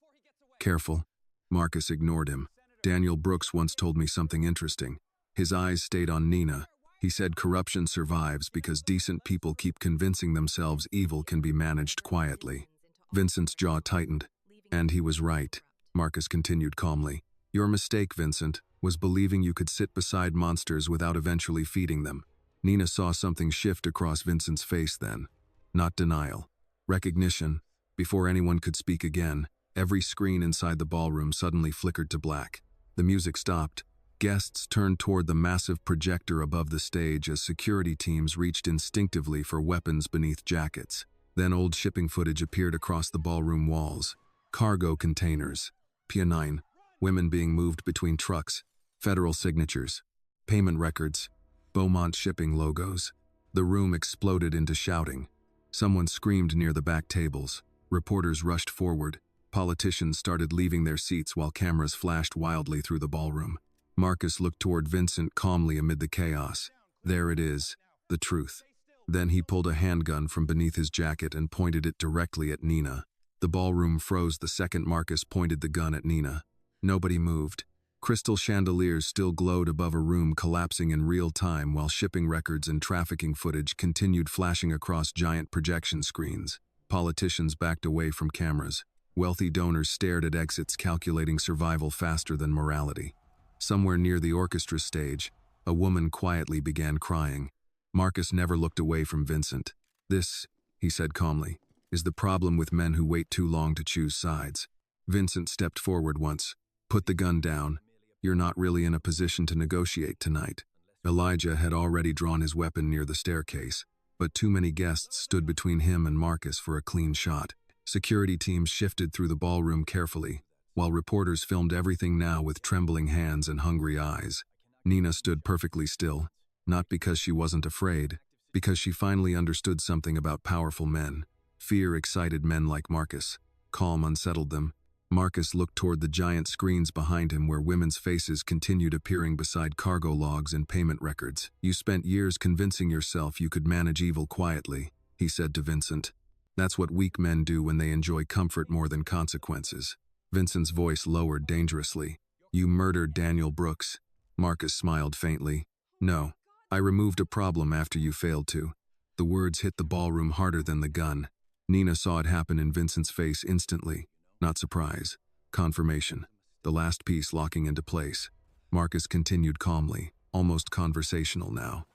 Careful. Marcus ignored him. Daniel Brooks once told me something interesting. His eyes stayed on Nina. He said corruption survives because decent people keep convincing themselves evil can be managed quietly. Vincent's jaw tightened. And he was right, Marcus continued calmly. Your mistake, Vincent, was believing you could sit beside monsters without eventually feeding them. Nina saw something shift across Vincent's face then. Not denial. Recognition. Before anyone could speak again, every screen inside the ballroom suddenly flickered to black. The music stopped. Guests turned toward the massive projector above the stage as security teams reached instinctively for weapons beneath jackets. Then old shipping footage appeared across the ballroom walls. Cargo containers. P9. Women being moved between trucks. Federal signatures. Payment records. Beaumont shipping logos. The room exploded into shouting. Someone screamed near the back tables. Reporters rushed forward. Politicians started leaving their seats while cameras flashed wildly through the ballroom. Marcus looked toward Vincent calmly amid the chaos. There it is, the truth. Then he pulled a handgun from beneath his jacket and pointed it directly at Nina. The ballroom froze the second Marcus pointed the gun at Nina. Nobody moved. Crystal chandeliers still glowed above a room collapsing in real time while shipping records and trafficking footage continued flashing across giant projection screens. Politicians backed away from cameras. Wealthy donors stared at exits calculating survival faster than morality. Somewhere near the orchestra stage, a woman quietly began crying. Marcus never looked away from Vincent. This, he said calmly, is the problem with men who wait too long to choose sides. Vincent stepped forward once. Put the gun down. You're not really in a position to negotiate tonight. Elijah had already drawn his weapon near the staircase, but too many guests stood between him and Marcus for a clean shot. Security teams shifted through the ballroom carefully, while reporters filmed everything now with trembling hands and hungry eyes. Nina stood perfectly still, not because she wasn't afraid, because she finally understood something about powerful men. Fear excited men like Marcus. Calm unsettled them. Marcus looked toward the giant screens behind him where women's faces continued appearing beside cargo logs and payment records. You spent years convincing yourself you could manage evil quietly, he said to Vincent. That's what weak men do when they enjoy comfort more than consequences. Vincent's voice lowered dangerously. You murdered Daniel Brooks. Marcus smiled faintly. No, I removed a problem after you failed to. The words hit the ballroom harder than the gun. Nina saw it happen in Vincent's face instantly. Not surprise. Confirmation. The last piece locking into place. Marcus continued calmly, almost conversational now.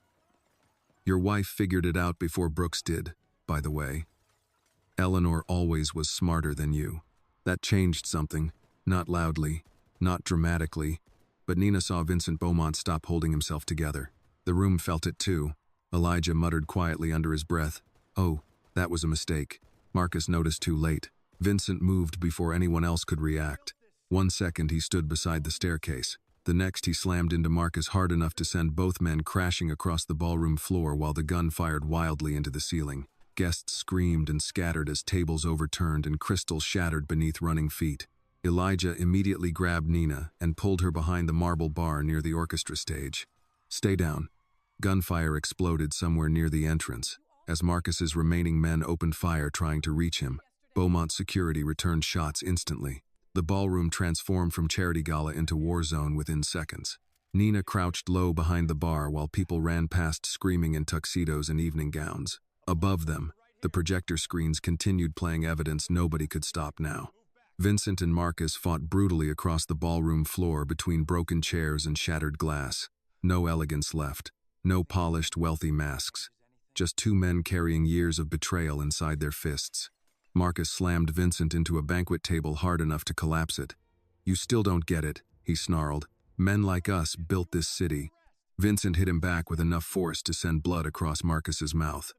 Your wife figured it out before Brooks did, by the way. Eleanor always was smarter than you. That changed something. Not loudly, not dramatically, but Nina saw Vincent Beaumont stop holding himself together. The room felt it too. Elijah muttered quietly under his breath, "Oh, that was a mistake." Marcus noticed too late. Vincent moved before anyone else could react. 1 second he stood beside the staircase. The next he slammed into Marcus hard enough to send both men crashing across the ballroom floor while the gun fired wildly into the ceiling. Guests screamed and scattered as tables overturned and crystal shattered beneath running feet. Elijah immediately grabbed Nina and pulled her behind the marble bar near the orchestra stage. "Stay down." Gunfire exploded somewhere near the entrance. As Marcus's remaining men opened fire trying to reach him, Beaumont's security returned shots instantly. The ballroom transformed from charity gala into war zone within seconds. Nina crouched low behind the bar while people ran past screaming in tuxedos and evening gowns. Above them, the projector screens continued playing evidence nobody could stop now. Vincent and Marcus fought brutally across the ballroom floor between broken chairs and shattered glass. No elegance left. No polished, wealthy masks. Just two men carrying years of betrayal inside their fists. Marcus slammed Vincent into a banquet table hard enough to collapse it. "You still don't get it," he snarled. "Men like us built this city." Vincent hit him back with enough force to send blood across Marcus's mouth.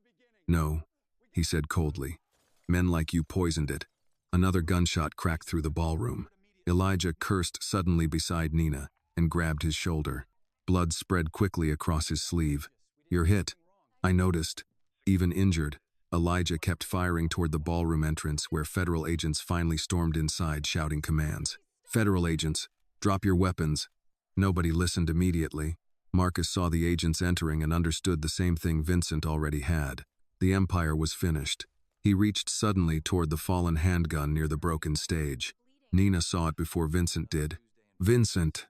"No," he said coldly. "Men like you poisoned it." Another gunshot cracked through the ballroom. Elijah cursed suddenly beside Nina and grabbed his shoulder. Blood spread quickly across his sleeve. "You're hit." "I noticed." Even injured, Elijah kept firing toward the ballroom entrance where federal agents finally stormed inside shouting commands. "Federal agents, drop your weapons." Nobody listened immediately. Marcus saw the agents entering and understood the same thing Vincent already had. The empire was finished. He reached suddenly toward the fallen handgun near the broken stage. Nina saw it before Vincent did. "Vincent!"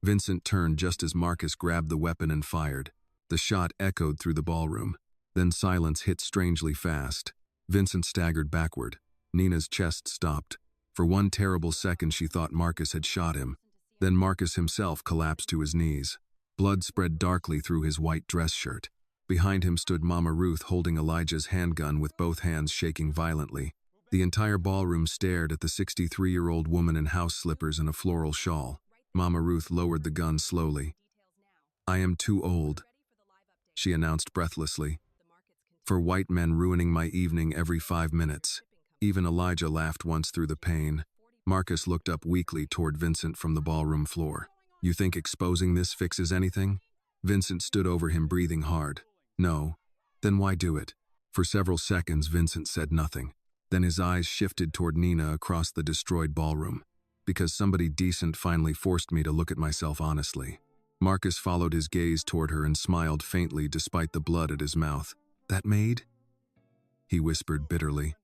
Vincent turned just as Marcus grabbed the weapon and fired. The shot echoed through the ballroom. Then silence hit strangely fast. Vincent staggered backward. Nina's chest stopped. For one terrible second she thought Marcus had shot him. Then Marcus himself collapsed to his knees. Blood spread darkly through his white dress shirt. Behind him stood Mama Ruth holding Elijah's handgun with both hands shaking violently. The entire ballroom stared at the 63-year-old woman in house slippers and a floral shawl. Mama Ruth lowered the gun slowly. "I am too old," she announced breathlessly, "for white men ruining my evening every 5 minutes." Even Elijah laughed once through the pain. Marcus looked up weakly toward Vincent from the ballroom floor. "You think exposing this fixes anything?" Vincent stood over him breathing hard. "No." "Then why do it?" For several seconds Vincent said nothing. Then his eyes shifted toward Nina across the destroyed ballroom. "Because somebody decent finally forced me to look at myself honestly." Marcus followed his gaze toward her and smiled faintly despite the blood at his mouth. "That Maid?" he whispered bitterly.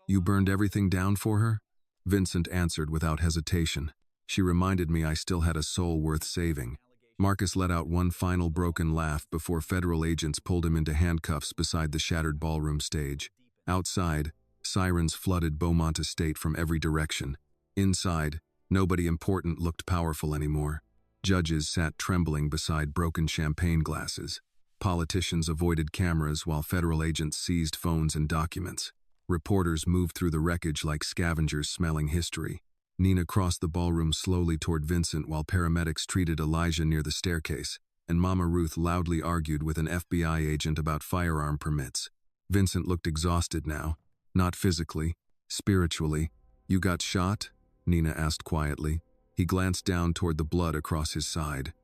"You burned everything down for her?" Vincent answered without hesitation. "She reminded me I still had a soul worth saving." Marcus let out one final broken laugh before federal agents pulled him into handcuffs beside the shattered ballroom stage. Outside, sirens flooded Beaumont Estate from every direction. Inside, nobody important looked powerful anymore. Judges sat trembling beside broken champagne glasses. Politicians avoided cameras while federal agents seized phones and documents. Reporters moved through the wreckage like scavengers smelling history. Nina crossed the ballroom slowly toward Vincent while paramedics treated Elijah near the staircase, and Mama Ruth loudly argued with an FBI agent about firearm permits. Vincent looked exhausted now, not physically, spiritually. "You got shot?" Nina asked quietly. He glanced down toward the blood across his side.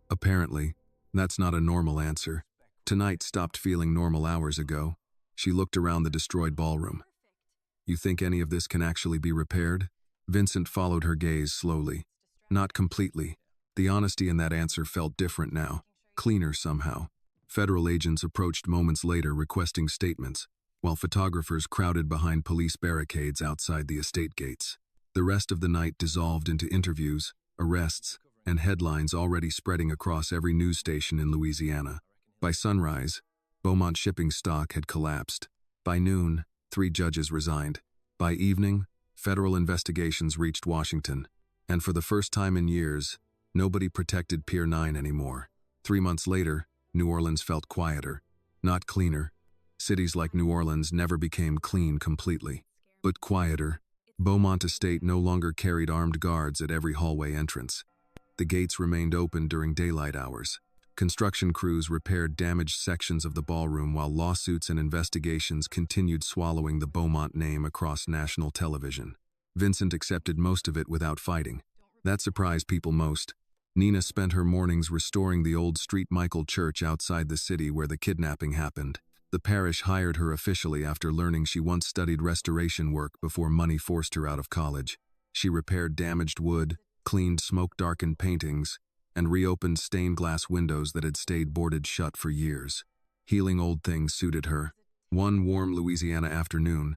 "Apparently, that's not a normal answer. Tonight stopped feeling normal hours ago." She looked around the destroyed ballroom. "You think any of this can actually be repaired?" Vincent followed her gaze slowly. "Not completely." The honesty in that answer felt different now, cleaner somehow. Federal agents approached moments later requesting statements, while photographers crowded behind police barricades outside the estate gates. The rest of the night dissolved into interviews, arrests, and headlines already spreading across every news station in Louisiana. By sunrise, Beaumont shipping stock had collapsed. By noon, 3 judges resigned. By evening, Federal investigations reached Washington, and for the first time in years, nobody protected Pier 9 anymore. 3 months later, New Orleans felt quieter, not cleaner. Cities like New Orleans never became clean completely, but quieter. Beaumont Estate no longer carried armed guards at every hallway entrance. The gates remained open during daylight hours. Construction crews repaired damaged sections of the ballroom while lawsuits and investigations continued swallowing the Beaumont name across national television. Vincent accepted most of it without fighting. That surprised people most. Nina spent her mornings restoring the old St. Michael Church outside the city where the kidnapping happened. The parish hired her officially after learning she once studied restoration work before money forced her out of college. She repaired damaged wood, cleaned smoke-darkened paintings, and reopened stained glass windows that had stayed boarded shut for years. Healing old things suited her. One warm Louisiana afternoon,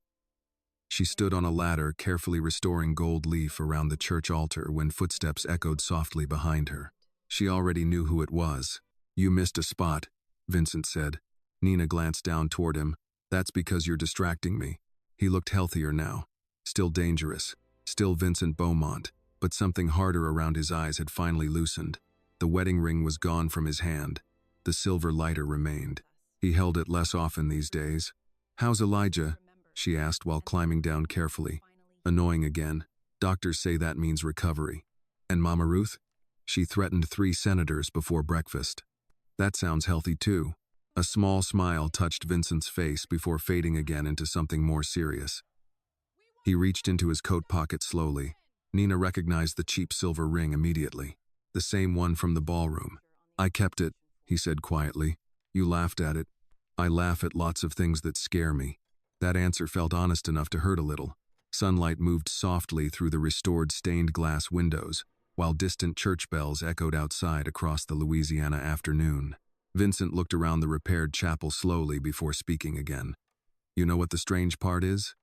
she stood on a ladder carefully restoring gold leaf around the church altar when footsteps echoed softly behind her. She already knew who it was. "You missed a spot," Vincent said. Nina glanced down toward him. "That's because you're distracting me." He looked healthier now. Still dangerous. Still Vincent Beaumont, but something harder around his eyes had finally loosened. The wedding ring was gone from his hand. The silver lighter remained. He held it less often these days. "How's Elijah?" she asked while climbing down carefully. "Annoying again. Doctors say that means recovery." "And Mama Ruth?" She threatened 3 senators before breakfast. "That sounds healthy too." A small smile touched Vincent's face before fading again into something more serious. He reached into his coat pocket slowly. Nina recognized the cheap silver ring immediately. The same one from the ballroom. "I kept it," he said quietly. "You laughed at it." "I laugh at lots of things that scare me." That answer felt honest enough to hurt a little. Sunlight moved softly through the restored stained glass windows, while distant church bells echoed outside across the Louisiana afternoon. Vincent looked around the repaired chapel slowly before speaking again. "You know what the strange part is?"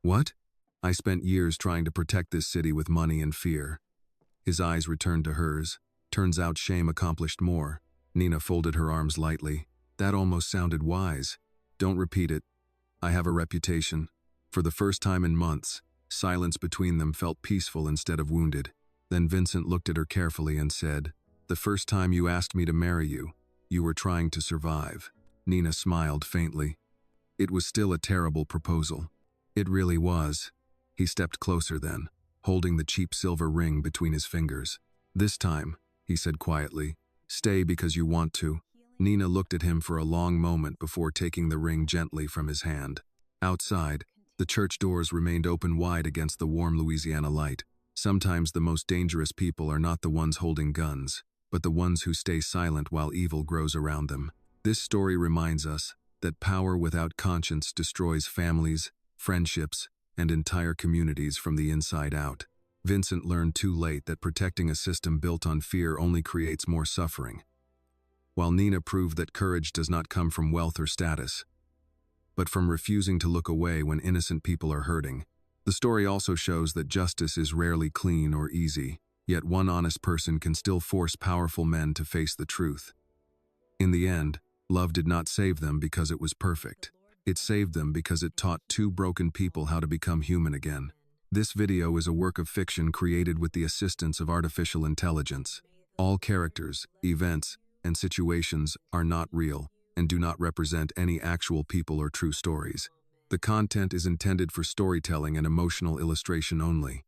"What?" "I spent years trying to protect this city with money and fear." His eyes returned to hers. "Turns out shame accomplished more." Nina folded her arms lightly. "That almost sounded wise." "Don't repeat it. I have a reputation." For the first time in months, silence between them felt peaceful instead of wounded. Then Vincent looked at her carefully and said, "The first time you asked me to marry you, you were trying to survive." Nina smiled faintly. It was still a terrible proposal. It really was. He stepped closer then, holding the cheap silver ring between his fingers. "This time," he said quietly, "stay because you want to." Nina looked at him for a long moment before taking the ring gently from his hand. Outside, the church doors remained open wide against the warm Louisiana light. Sometimes the most dangerous people are not the ones holding guns, but the ones who stay silent while evil grows around them. This story reminds us that power without conscience destroys families, friendships, and entire communities from the inside out. Vincent learned too late that protecting a system built on fear only creates more suffering, while Nina proved that courage does not come from wealth or status, but from refusing to look away when innocent people are hurting. The story also shows that justice is rarely clean or easy, yet one honest person can still force powerful men to face the truth. In the end, love did not save them because it was perfect. It saved them because it taught 2 broken people how to become human again. This video is a work of fiction created with the assistance of artificial intelligence. All characters, events, and situations are not real and do not represent any actual people or true stories. The content is intended for storytelling and emotional illustration only.